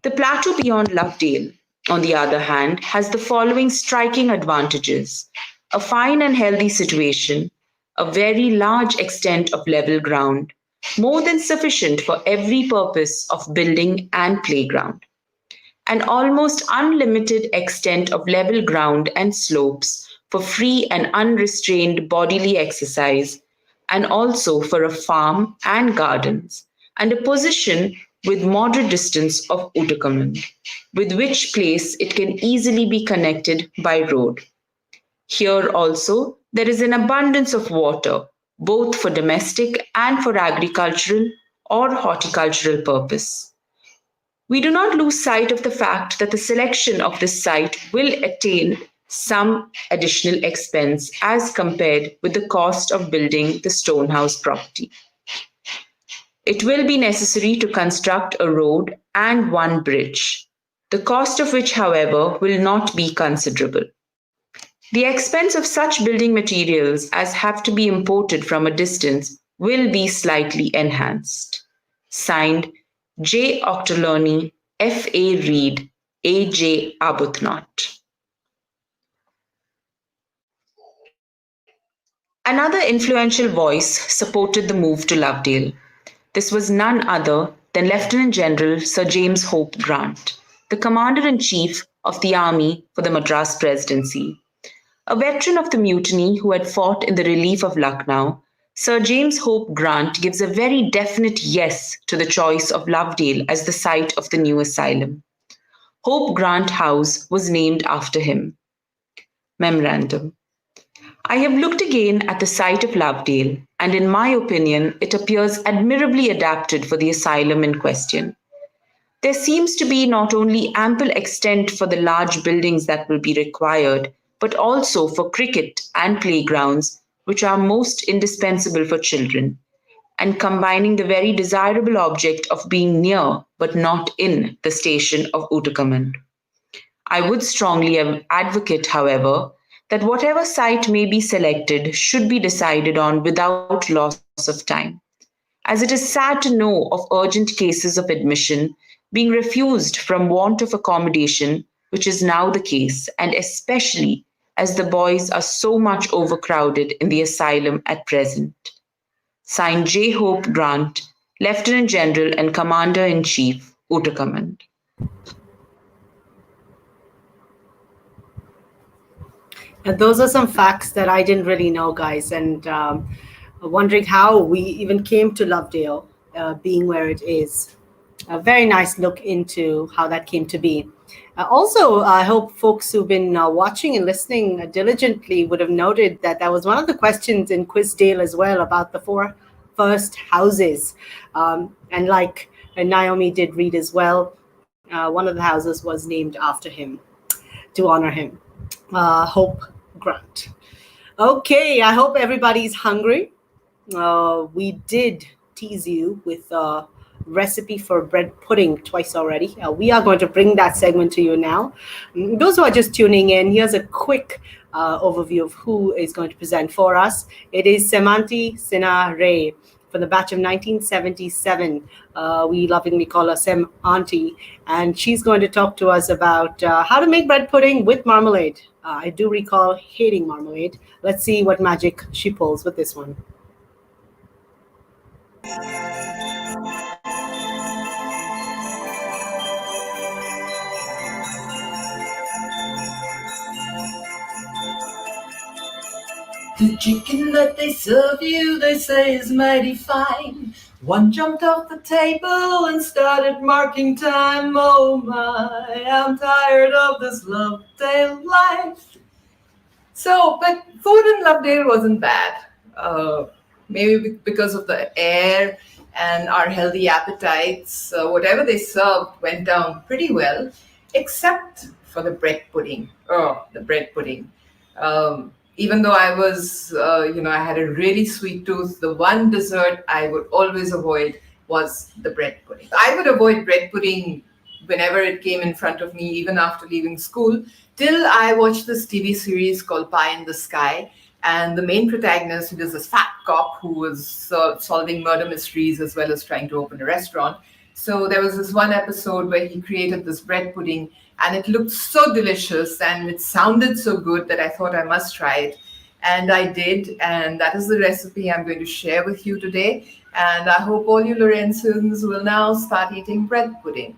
The plateau beyond Lovedale, on the other hand, has the following striking advantages: a fine and healthy situation, a very large extent of level ground, more than sufficient for every purpose of building and playground, an almost unlimited extent of level ground and slopes for free and unrestrained bodily exercise, and also for a farm and gardens, and a position with moderate distance of Ootacamund, with which place it can easily be connected by road. Here also there is an abundance of water, both for domestic and for agricultural or horticultural purpose. We do not lose sight of the fact that the selection of this site will attain some additional expense as compared with the cost of building the Stonehouse property. It will be necessary to construct a road and one bridge, the cost of which, however, will not be considerable. The expense of such building materials as have to be imported from a distance will be slightly enhanced. Signed, J. Octoloni, F.A. Reed, A.J. Arbuthnot. Another influential voice supported the move to Lovedale. This was none other than Lieutenant General Sir James Hope Grant, the Commander-in-Chief of the Army for the Madras Presidency. A veteran of the mutiny who had fought in the relief of Lucknow, Sir James Hope Grant gives a very definite yes to the choice of Lovedale as the site of the new asylum. Hope Grant House was named after him. Memorandum. I have looked again at the site of Lovedale, and in my opinion, it appears admirably adapted for the asylum in question. There seems to be not only ample extent for the large buildings that will be required, but also for cricket and playgrounds which are most indispensable for children, and combining the very desirable object of being near but not in the station of Uttakamand. I would strongly advocate, however, that whatever site may be selected should be decided on without loss of time, as it is sad to know of urgent cases of admission being refused from want of accommodation, which is now the case, and especially as the boys are so much overcrowded in the asylum at present. Signed J. Hope Grant, Lieutenant General and Commander in Chief, Uttakamand. Those are some facts that I didn't really know, guys, and wondering how we even came to Lovedale, being where it is. A very nice look into how that came to be. Also, I hope folks who've been watching and listening diligently would have noted that that was one of the questions in Quizdale as well about the 4 first houses. And like Naomi did read as well, one of the houses was named after him to honor him. Hope Grant. Okay, I hope everybody's hungry. We did tease you with a recipe for bread pudding twice already. We are going to bring that segment to you now. Those who are just tuning in, here's a quick overview of who is going to present for us. It is Semanti Sinha Ray from the batch of 1977. We lovingly call her Sem Auntie, and she's going to talk to us about how to make bread pudding with marmalade. I do recall hating marmalade. Let's see what magic she pulls with this one. The chicken that they serve you, they say is mighty fine. One jumped off the table and started marking time. Oh my, I'm tired of this Lovedale life. So, but food in Lovedale wasn't bad. Maybe because of the air and our healthy appetites, whatever they served went down pretty well, except for the bread pudding. Oh, the bread pudding. Even though I was, I had a really sweet tooth, the one dessert I would always avoid was the bread pudding. I would avoid bread pudding whenever it came in front of me, even after leaving school, till I watched this TV series called Pie in the Sky. And the main protagonist, who was this fat cop who was solving murder mysteries as well as trying to open a restaurant. So there was this one episode where he created this bread pudding, and it looked so delicious and it sounded so good that I thought I must try it. And I did, and that is the recipe I'm going to share with you today. And I hope all you Lorenzans will now start eating bread pudding.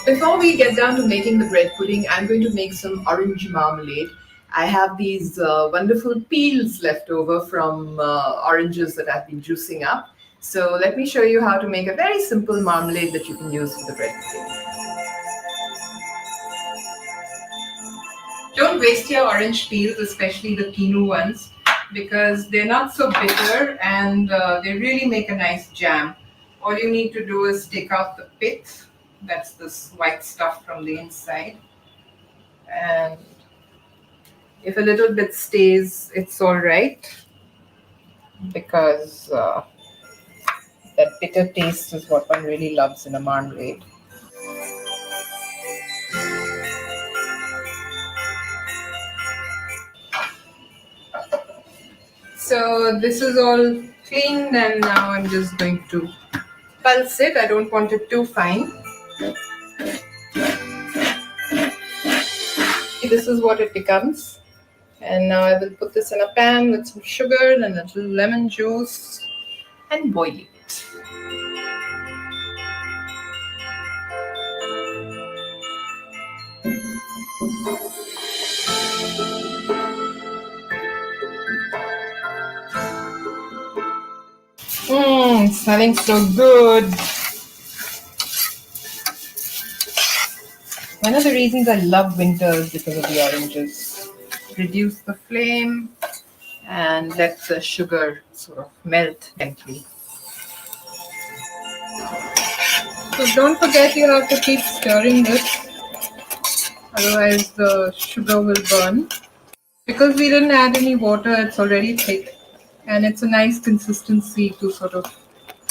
Before we get down to making the bread pudding, I'm going to make some orange marmalade. I have these wonderful peels left over from oranges that I've been juicing up. So let me show you how to make a very simple marmalade that you can use for the bread pudding. Don't waste your orange peels, especially the Kinu ones, because they're not so bitter and they really make a nice jam. All you need to do is take out the pit. That's this white stuff from the inside. And if a little bit stays, it's all right, because that bitter taste is what one really loves in a marmalade. So this is all cleaned, and now I'm just going to pulse it. I don't want it too fine. This is what it becomes. And now I will put this in a pan with some sugar and a little lemon juice and boil it. It's smelling so good. One of the reasons I love winter is because of the oranges. Reduce the flame and let the sugar sort of melt gently. So don't forget you have to keep stirring this, otherwise the sugar will burn. Because we didn't add any water, it's already thick and it's a nice consistency to sort of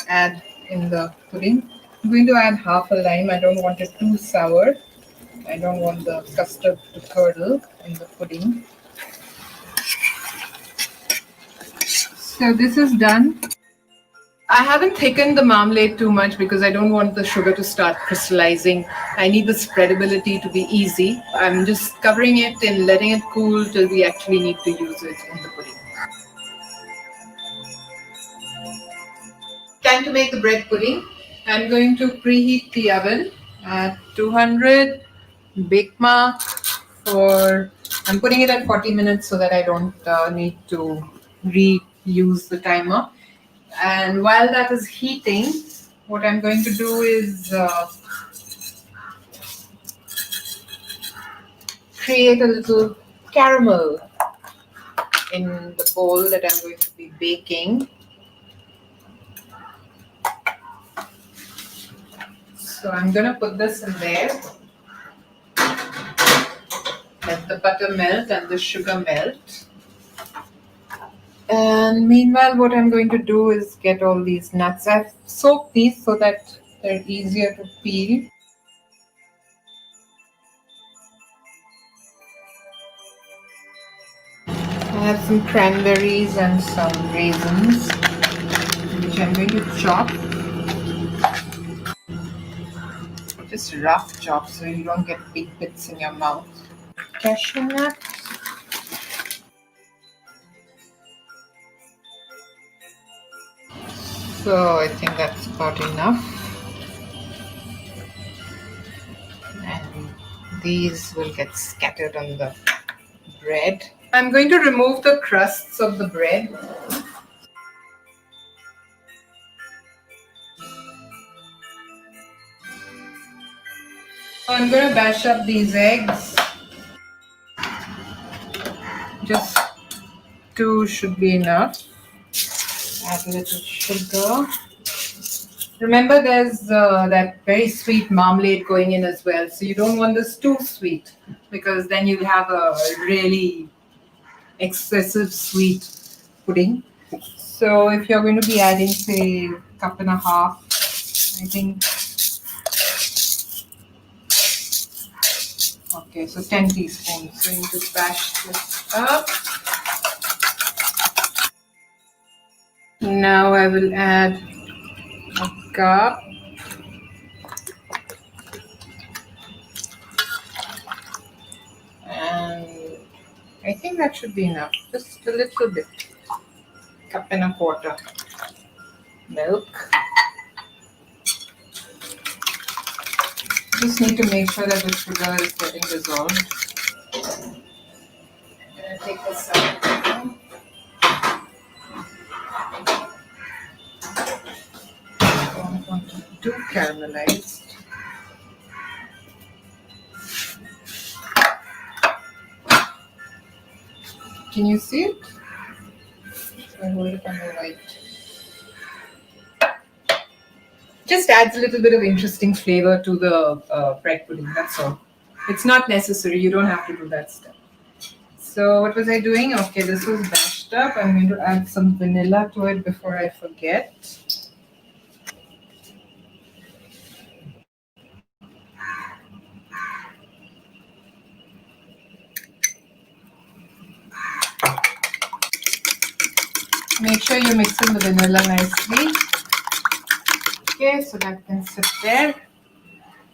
add in the pudding. I'm going to add half a lime. I don't want it too sour. I don't want the custard to curdle in the pudding. So this is done. I haven't thickened the marmalade too much because I don't want the sugar to start crystallizing. I need the spreadability to be easy. I'm just covering it and letting it cool till we actually need to use it in the pudding. Time to make the bread pudding. I'm going to preheat the oven at 200, bake mark for, I'm putting it at 40 minutes so that I don't need to reuse the timer. And while that is heating, what I'm going to do is create a little caramel in the bowl that I'm going to be baking. So I'm going to put this in there. Let the butter melt and the sugar melt. And meanwhile, what I'm going to do is get all these nuts. I've soaked these so that they're easier to peel. I have some cranberries and some raisins, which I'm going to chop. Just rough chop so you don't get big bits in your mouth. Cashew nut. So I think that's about enough. And these will get scattered on the bread. I'm going to remove the crusts of the bread. I'm going to bash up these eggs. Just 2 should be enough. Add a little sugar. Remember, there's that very sweet marmalade going in as well. So you don't want this too sweet because then you'll have a really excessive sweet pudding. So if you're going to be adding, say, 1.5 cups, I think. Okay, so 10 teaspoons. So you just bash this up. Now I will add a cup. And I think that should be enough. Just a little bit. 1.25 cups milk. Just need to make sure that the sugar is getting dissolved. I'm going to take this out now. I don't want to do caramelized. Can you see it? I hold it on the right. Just adds a little bit of interesting flavor to the bread pudding, that's all. It's not necessary, you don't have to do that step. So what was I doing? Okay, this was bashed up. I'm going to add some vanilla to it before I forget. Make sure you're mixing the vanilla nicely. Okay, so that can sit there.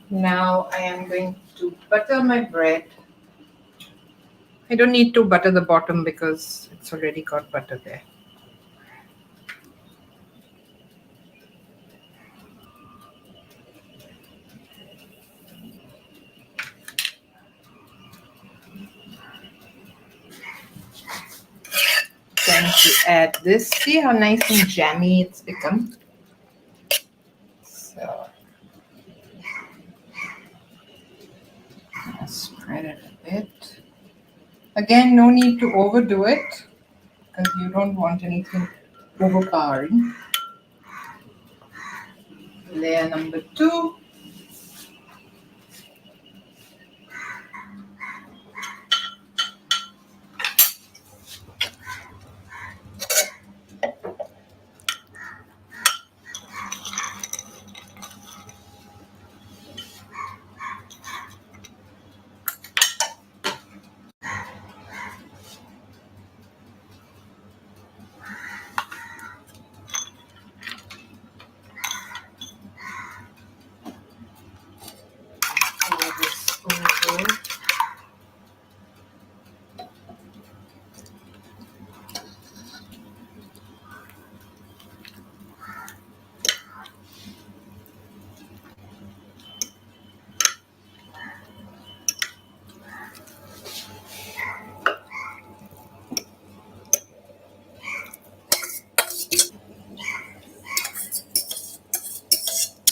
Now I am going to butter my bread. I don't need to butter the bottom because it's already got butter there. Going to add this. See how nice and jammy it's become. So I'll spread it a bit. Again, no need to overdo it because you don't want anything overpowering. Layer number 2.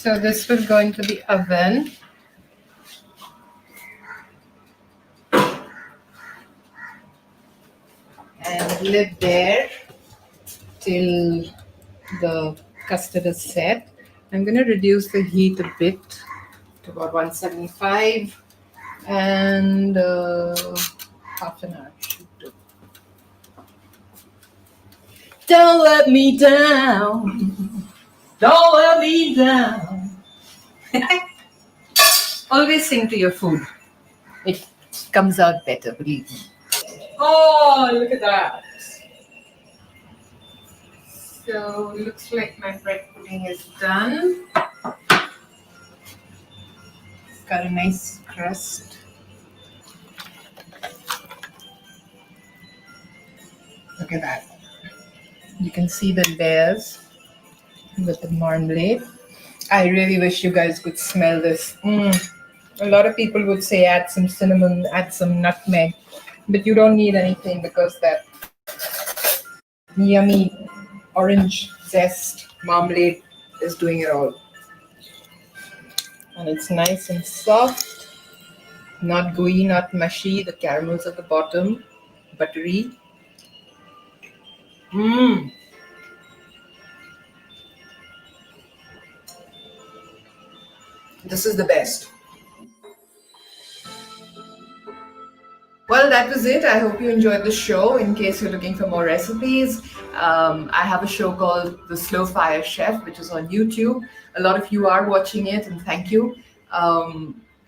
So this will go into the oven. And lid there till the custard is set. I'm going to reduce the heat a bit to about 175 and half an hour should do. Don't let me down. Don't let me down. Always sing to your food. It comes out better, believe me. Oh, look at that. So looks like my bread pudding is done. It's got a nice crust. Look at that. You can see the layers with the marmalade. I really wish you guys could smell this. A lot of people would say add some cinnamon, add some nutmeg, but you don't need anything because that yummy orange zest marmalade is doing it all. And it's nice and soft, not gooey, not mushy. The caramels at the bottom, buttery. This is the best. Well, that was it. I hope you enjoyed the show. In case you're looking for more recipes, I have a show called The Slow Fire Chef, which is on YouTube. A lot of you are watching it, and thank you.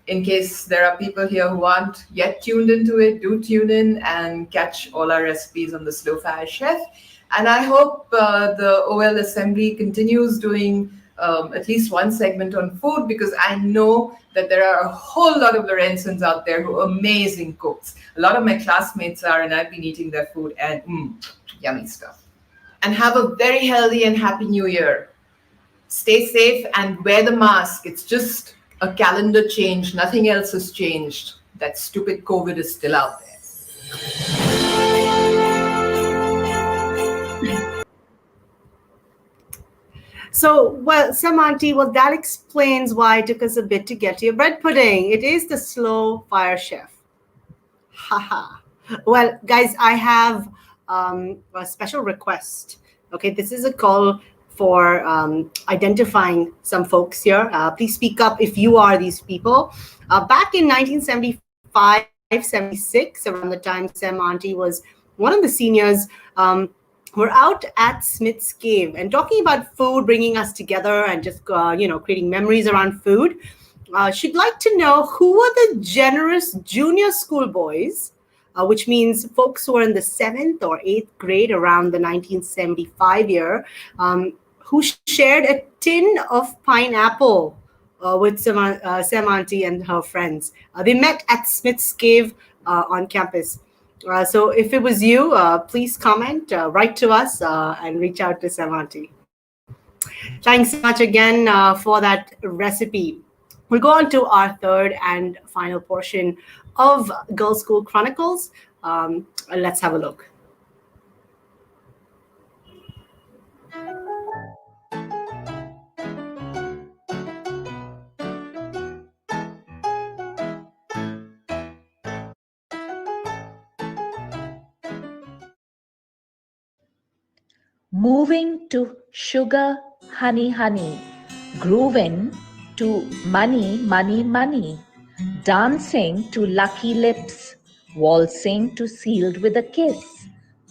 In case there are people here who aren't yet tuned into it, do tune in and catch all our recipes on The Slow Fire Chef. And I hope the OL Assembly continues doing at least one segment on food, because I know that there are a whole lot of Lorenzans out there who are amazing cooks. A lot of my classmates are, and I've been eating their food, and yummy stuff. And have a very healthy and happy new year. Stay safe and wear the mask. It's just a calendar change. Nothing else has changed. That stupid COVID is still out there. So, well, Samanti, well, that explains why it took us a bit to get to your bread pudding. It is the slow fire chef. Haha. Well, guys, I have a special request. Okay, this is a call for identifying some folks here. Please speak up if you are these people. Back in 1975, 76, around the time Samanti was one of the seniors, we're out at Smith's Cave and talking about food, bringing us together and just, creating memories around food. She'd like to know who were the generous junior school boys, which means folks who were in the 7th or 8th grade around the 1975 year, who shared a tin of pineapple with Samanti and her friends. They met at Smith's Cave on campus. So if it was you, please comment, write to us, and reach out to Samanti. Thanks so much again for that recipe. We'll go on to our third and final portion of Girls' School Chronicles. Let's have a look. Moving to sugar, honey, honey. Grooving to money, money, money. Dancing to lucky lips. Waltzing to sealed with a kiss.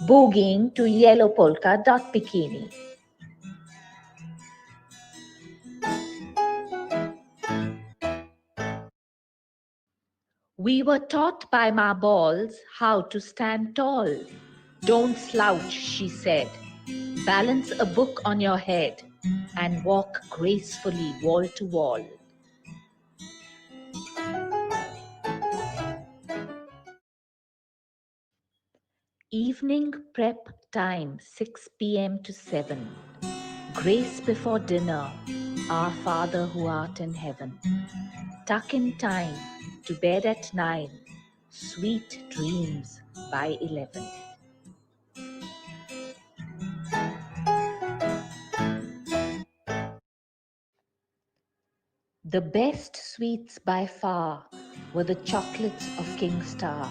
Boogieing to yellow polka dot bikini. We were taught by my balls how to stand tall. Don't slouch, she said. Balance a book on your head and walk gracefully wall to wall. Evening prep time 6 p.m. to 7. Grace before dinner, our Father who art in heaven. Tuck in time to bed at 9. Sweet dreams by 11. The best sweets by far were the chocolates of King Star,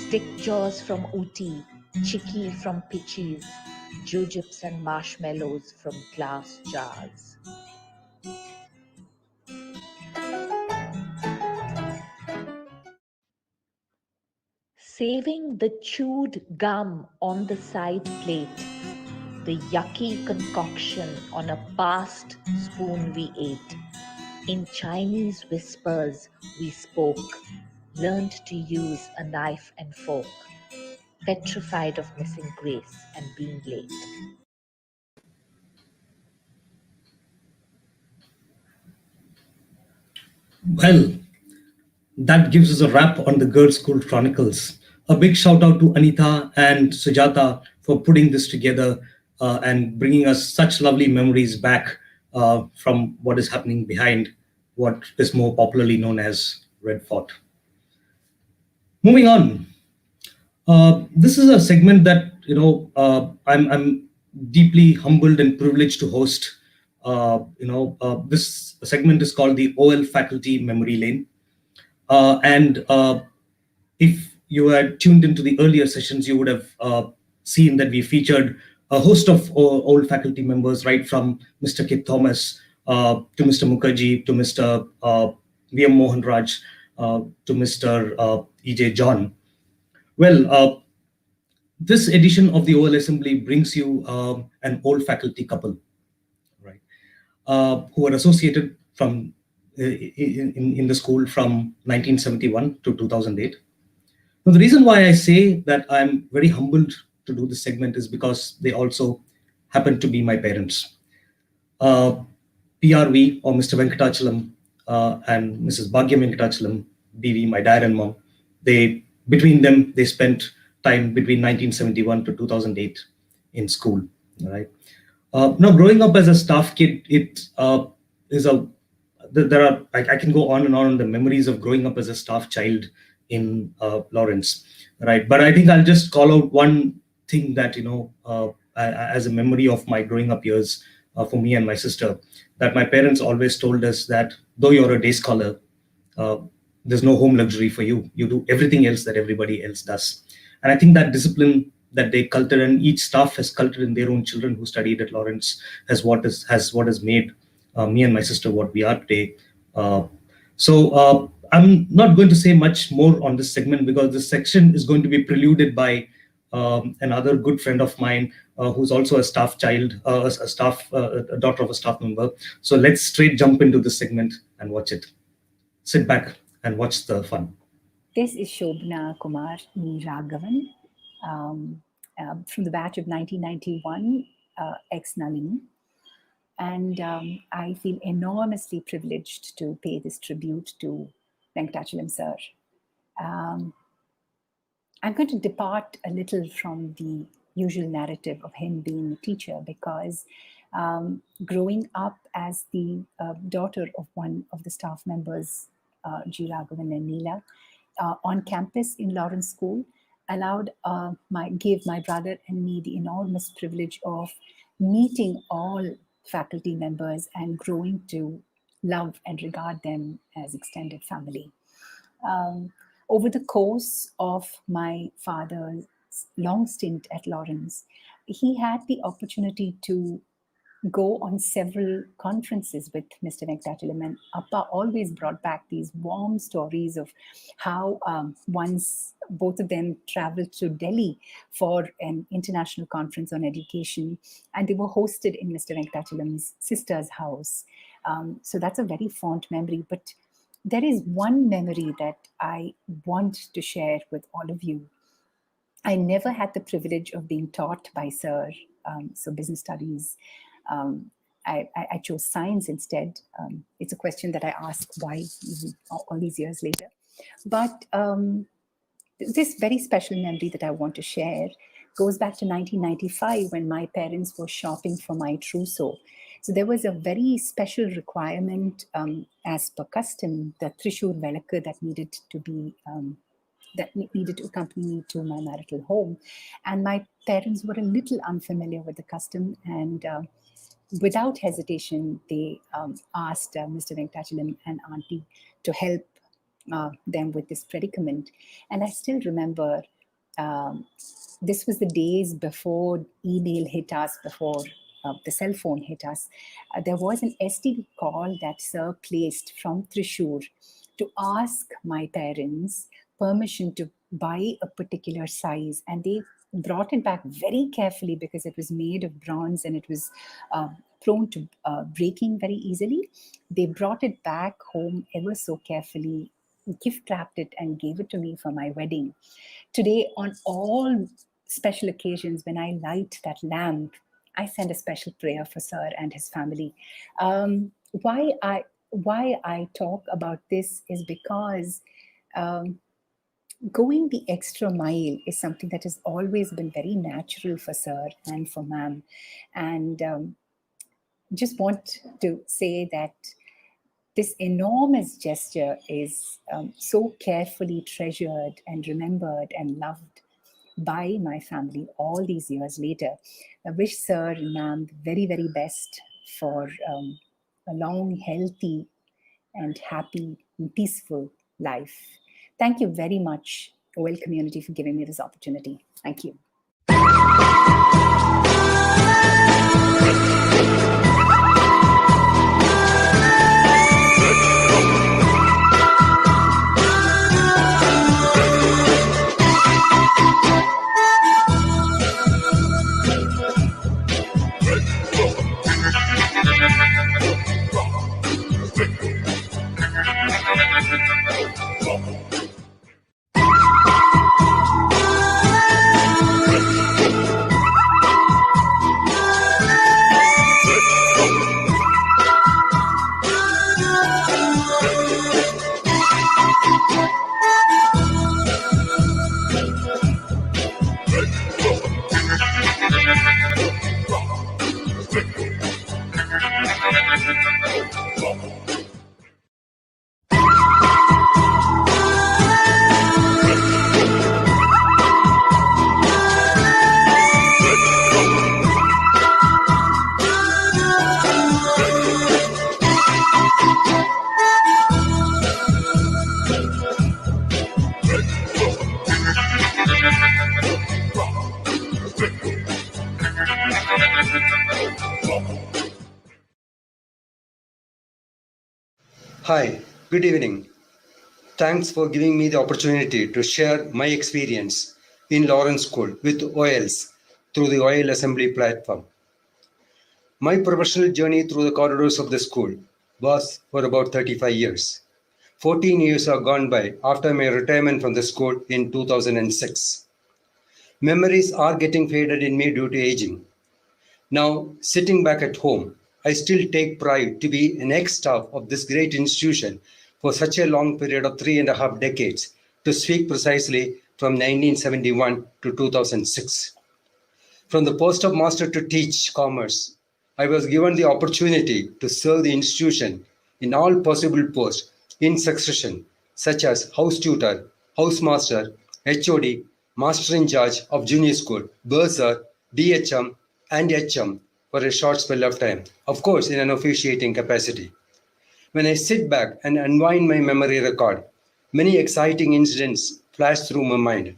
stick jaws from Ooty, chicky from Pichis, jujubes and marshmallows from glass jars. Saving the chewed gum on the side plate, the yucky concoction on a past spoon we ate. In Chinese whispers we spoke, learned to use a knife and fork, petrified of missing grace and being late. Well, that gives us a wrap on the Girls' School Chronicles. A big shout out to Anita and Sujata for putting this together and bringing us such lovely memories back from what is happening behind what is more popularly known as Red Fort. Moving on, this is a segment that I'm deeply humbled and privileged to host. This segment is called the OL Faculty Memory Lane, and if you had tuned into the earlier sessions, you would have seen that we featured a host of old faculty members, right from Mr. Kip Thomas to Mr. Mukherjee to Mr. VM Mohan Raj to Mr. EJ John. Well, this edition of the OL Assembly brings you an old faculty couple, right, who are associated from in the school from 1971 to 2008. Now, the reason why I say that I'm very humbled to do this segment is because they also happen to be my parents. PRV, or Mr. Venkatachalam, and Mrs. Bhagyam Venkatachalam, BV, my dad and mom, between them, they spent time between 1971 to 2008 in school, right? Now, growing up as a staff kid, it is a there are I can go on and on the memories of growing up as a staff child in Lawrence, right? But I think I'll just call out one thing that as a memory of my growing up years for me and my sister, that my parents always told us that though you're a day scholar, there's no home luxury for you. You do everything else that everybody else does. And I think that discipline that they culture, and each staff has cultured in their own children who studied at Lawrence, has what has made me and my sister what we are today. So I'm not going to say much more on this segment because this section is going to be preluded by another good friend of mine who's also a staff child, a daughter of a staff member. So let's straight jump into this segment and watch it. Sit back and watch the fun. This is Shobna Kumar Raghavan from the batch of 1991, ex-Nalini. And I feel enormously privileged to pay this tribute to Venkatachalam sir. I'm going to depart a little from the usual narrative of him being a teacher because growing up as the daughter of one of the staff members, G. Raghavan and Neela, on campus in Lawrence School, gave my brother and me the enormous privilege of meeting all faculty members and growing to love and regard them as extended family. Over the course of my father's long stint at Lawrence, he had the opportunity to go on several conferences with Mr. Venkatachalam, and Appa always brought back these warm stories of how once both of them traveled to Delhi for an international conference on education, and they were hosted in Mr. Venkatachalam's sister's house. So that's a very fond memory. But there is one memory that I want to share with all of you. I never had the privilege of being taught by Sir, so business studies. I chose science instead. It's a question that I ask why all these years later. But this very special memory that I want to share goes back to 1995 when my parents were shopping for my trousseau. So there was a very special requirement as per custom, the Trishur Velakku that needed to be needed to accompany me to my marital home. And my parents were a little unfamiliar with the custom, and without hesitation, they asked Mr. Venkatachalam and Auntie to help them with this predicament. And I still remember this was the days before email hit us, before the cell phone hit us. There was an STD call that Sir placed from Thrissur to ask my parents permission to buy a particular size, and they brought it back very carefully because it was made of bronze and it was prone to breaking very easily. They brought it back home ever so carefully, gift wrapped it, and gave it to me for my wedding. Today, on all special occasions, when I light that lamp, I send a special prayer for Sir and his family. Why I talk about this is because going the extra mile is something that has always been very natural for Sir and for Ma'am. And just want to say that this enormous gesture is so carefully treasured and remembered and loved by my family all these years later. I wish Sir and Ma'am the very, very best for a long, healthy and happy and peaceful life. Thank you very much, OL community, for giving me this opportunity. Thank you. Hi, good evening. Thanks for giving me the opportunity to share my experience in Lawrence School with OLs through the OL Assembly platform. My professional journey through the corridors of the school was for about 35 years. 14 years have gone by after my retirement from the school in 2006. Memories are getting faded in me due to aging. Now, sitting back at home, I still take pride to be an ex-staff of this great institution for such a long period of 3.5 decades, to speak precisely from 1971 to 2006. From the post of master to teach commerce, I was given the opportunity to serve the institution in all possible posts in succession, such as house tutor, housemaster, HOD, master in charge of junior school, bursar, DHM, and HM for a short spell of time, of course in an officiating capacity. When I sit back and unwind my memory record, many exciting incidents flash through my mind.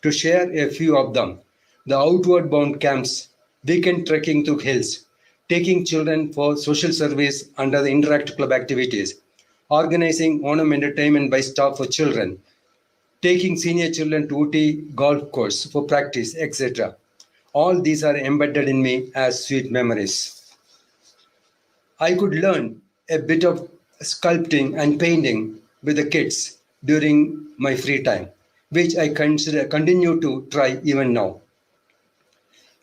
To share a few of them: the outward bound camps, weekend trekking through hills, taking children for social service under the Interact Club activities, organizing Onam entertainment by staff for children, taking senior children to Ooty golf course for practice, etc. All these are embedded in me as sweet memories. I could learn a bit of sculpting and painting with the kids during my free time, which I continue to try even now.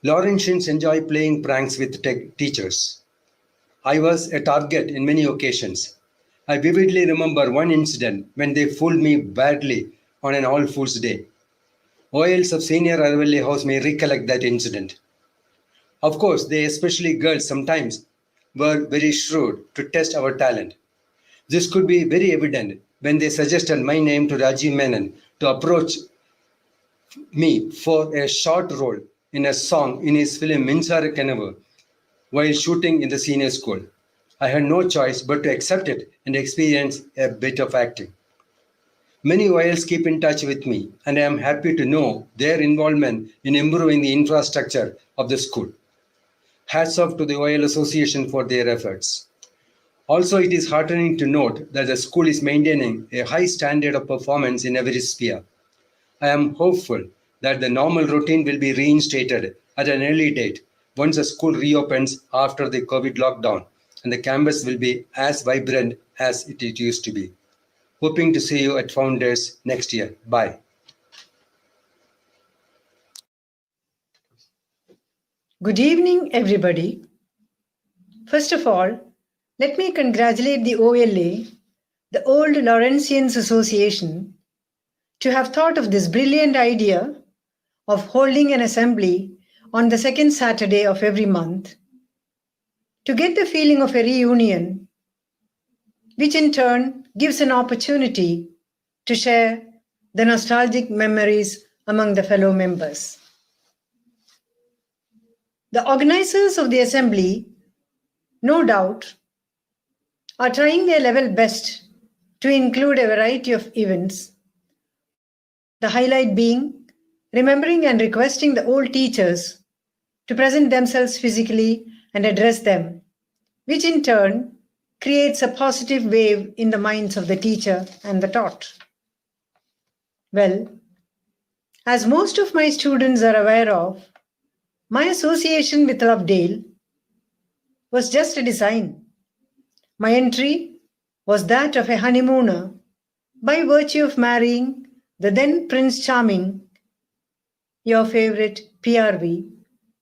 Laurentians enjoy playing pranks with teachers. I was a target in many occasions. I vividly remember one incident when they fooled me badly on an All Fools Day. OLs of Senior Aravalli House may recollect that incident. Of course, they, especially girls, sometimes were very shrewd to test our talent. This could be very evident when they suggested my name to Rajiv Menon to approach me for a short role in a song in his film Minsara Kanavu. while shooting in the senior school. I had no choice but to accept it and experience a bit of acting. Many OILs keep in touch with me, and I am happy to know their involvement in improving the infrastructure of the school. Hats off to the OIL Association for their efforts. Also, it is heartening to note that the school is maintaining a high standard of performance in every sphere. I am hopeful that the normal routine will be reinstated at an early date once the school reopens after the COVID lockdown, and the campus will be as vibrant as it used to be. Hoping to see you at Founders next year. Bye. Good evening, everybody. First of all, let me congratulate the OLA, the Old Laurentians Association, to have thought of this brilliant idea of holding an assembly on the second Saturday of every month to get the feeling of a reunion, which in turn gives an opportunity to share the nostalgic memories among the fellow members. The organizers of the assembly, no doubt, are trying their level best to include a variety of events, the highlight being remembering and requesting the old teachers to present themselves physically and address them, which in turn creates a positive wave in the minds of the teacher and the taught. Well, as most of my students are aware of, my association with Lovedale was just a design. My entry was that of a honeymooner by virtue of marrying the then Prince Charming, your favorite PRV,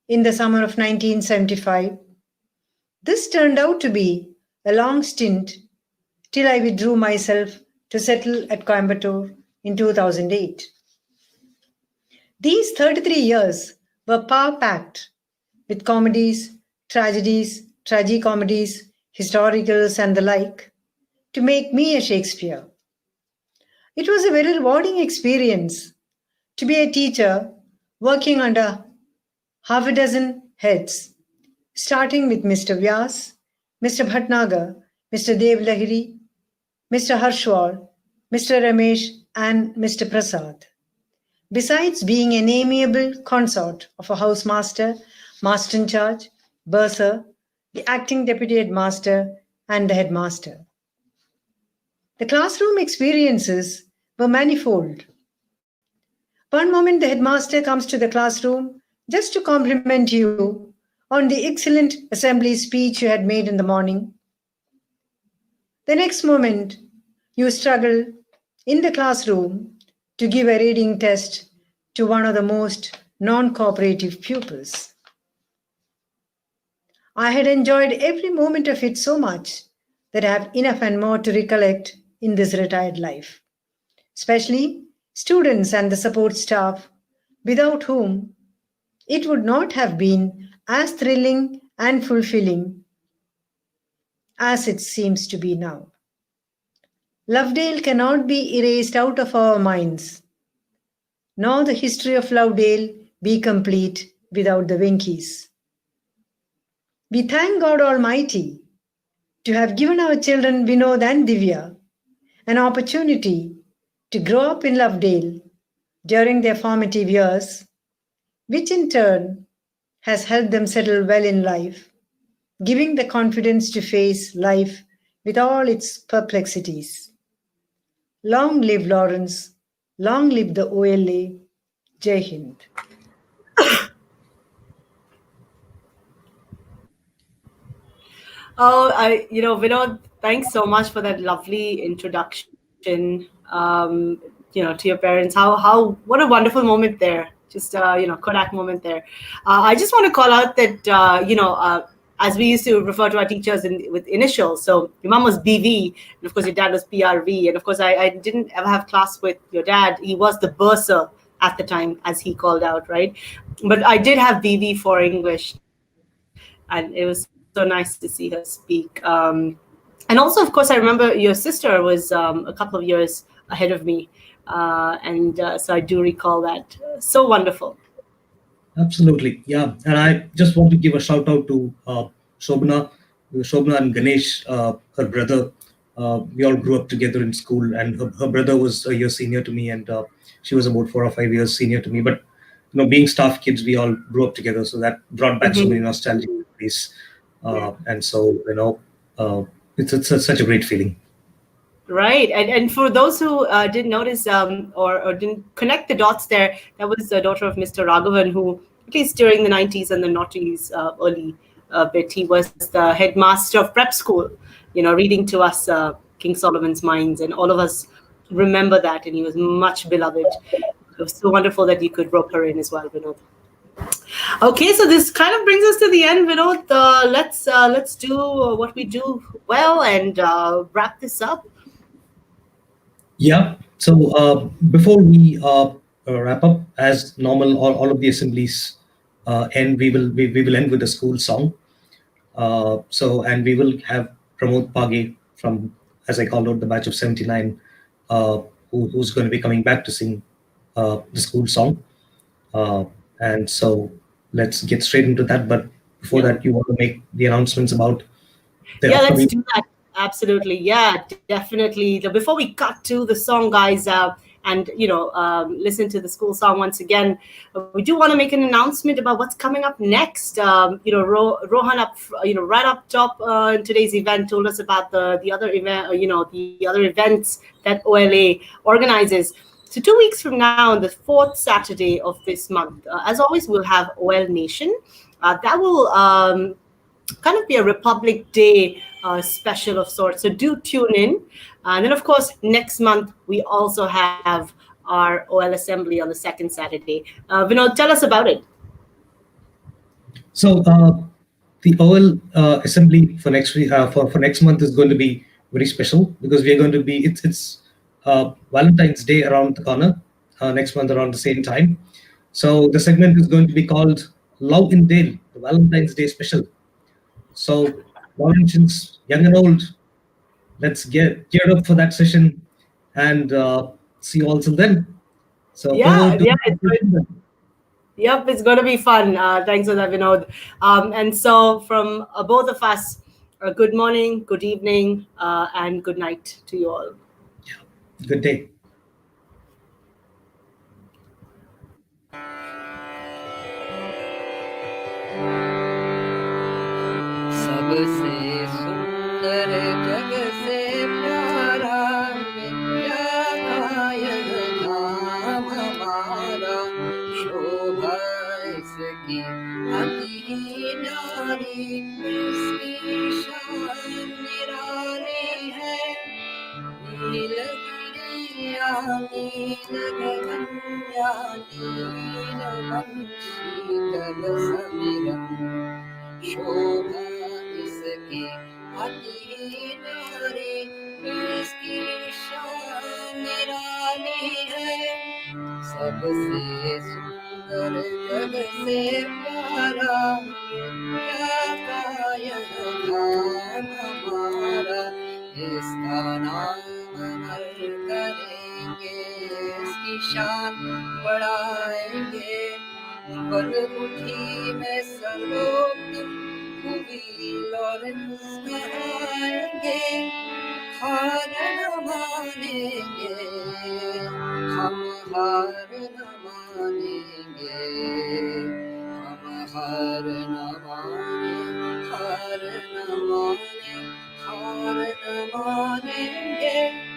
in the summer of 1975. This turned out to be a long stint till I withdrew myself to settle at Coimbatore in 2008. These 33 years were power-packed with comedies, tragedies, tragicomedies, historicals and the like to make me a Shakespeare. It was a very rewarding experience to be a teacher working under half a dozen heads, starting with Mr. Vyas, Mr. Bhatnagar, Mr. Dev Lahiri, Mr. Harshwal, Mr. Ramesh, and Mr. Prasad. Besides being an amiable consort of a housemaster, master in charge, bursar, the acting deputy headmaster, and the headmaster. The classroom experiences were manifold. One moment the headmaster comes to the classroom just to compliment you on the excellent assembly speech you had made in the morning. The next moment, you struggle in the classroom to give a reading test to one of the most non-cooperative pupils. I had enjoyed every moment of it so much that I have enough and more to recollect in this retired life, especially students and the support staff, without whom it would not have been as thrilling and fulfilling as it seems to be now. Lovedale cannot be erased out of our minds, nor the history of Lovedale be complete without the Winkies. We thank God Almighty to have given our children Vinod and Divya an opportunity to grow up in Lovedale during their formative years, which in turn has helped them settle well in life, giving the confidence to face life with all its perplexities. Long live Lawrence, long live the OLA, Jai Hind. Oh, Vinod, thanks so much for that lovely introduction. To your parents. What a wonderful moment there. Just Kodak moment there. I just want to call out that as we used to refer to our teachers with initials. So your mom was BV, and of course your dad was PRV, and of course I didn't ever have class with your dad. He was the bursar at the time, as he called out, right? But I did have BV for English, and it was so nice to see her speak. And also, of course, I remember your sister was a couple of years ahead of me. So I do recall that. So wonderful. Absolutely. Yeah. And I just want to give a shout out to Shobna and Ganesh, her brother. We all grew up together in school, and her brother was a year senior to me, and she was about 4 or 5 years senior to me. But being staff kids, we all grew up together, so that brought back so many nostalgic memories. And so it's such a great feeling. Right, and for those who didn't notice or didn't connect the dots there, that was the daughter of Mr. Raghavan, who at least during the 90s and the noughties early bit, he was the headmaster of prep school, reading to us King Solomon's Mines, and all of us remember that, and he was much beloved. It was so wonderful that you could rope her in as well, Vinod. Okay, so this kind of brings us to the end, Vinod. Let's do what we do well and wrap this up. Yeah. So before we wrap up, as normal, all of the assemblies end. We will end with a school song. And we will have Pramod Page from, as I called out, the batch of 79, who's going to be coming back to sing the school song. And so let's get straight into that. But before that, you want to make the announcements about the let's upcoming. do that. Absolutely. Yeah, definitely. Before we cut to the song, guys, and listen to the school song once again, we do want to make an announcement about what's coming up next. Rohan right up top in today's event told us about the other event, the other events that OLA organizes. So 2 weeks from now, on the 4th Saturday of this month, as always, we'll have OL Nation. That will kind of be a Republic Day special of sorts. So do tune in. And then, of course, next month, we also have our OL Assembly on the 2nd Saturday. Vinod, tell us about it. So the OL Assembly for next week, for next month is going to be very special, because we are going to be, it's Valentine's Day around the corner, next month around the same time. So the segment is going to be called Love in Dale, the Valentine's Day special. So, Laurentians, young and old, let's get geared up for that session, and see you all till then. So, Yep, it's going to be fun. Thanks for that, Vinod. And so, from both of us, good morning, good evening, and good night to you all. Good day. सबसे सुंदर जग से प्यारा विद्या का यह धाम हमारा शोभा इसकी अति न्यारी इसकी शान निराली है नीलगिरिया नील गगनया नीलमणि शीतल समिरन शोभा इसकी अति न्यारी इसकी शान निराली है सबसे सुंदर जग से प्यारा विद्या का यह धाम हमारा इसका नाम अमर करेंगे इसकी शान बढ़ाएंगे बलमुठी में सर्वोत्तम कवि लॉरेंस कहाएंगे हार न मानेंगे हम हार न मानेंगे हम हार न माने हार न माने हार न मानेंगे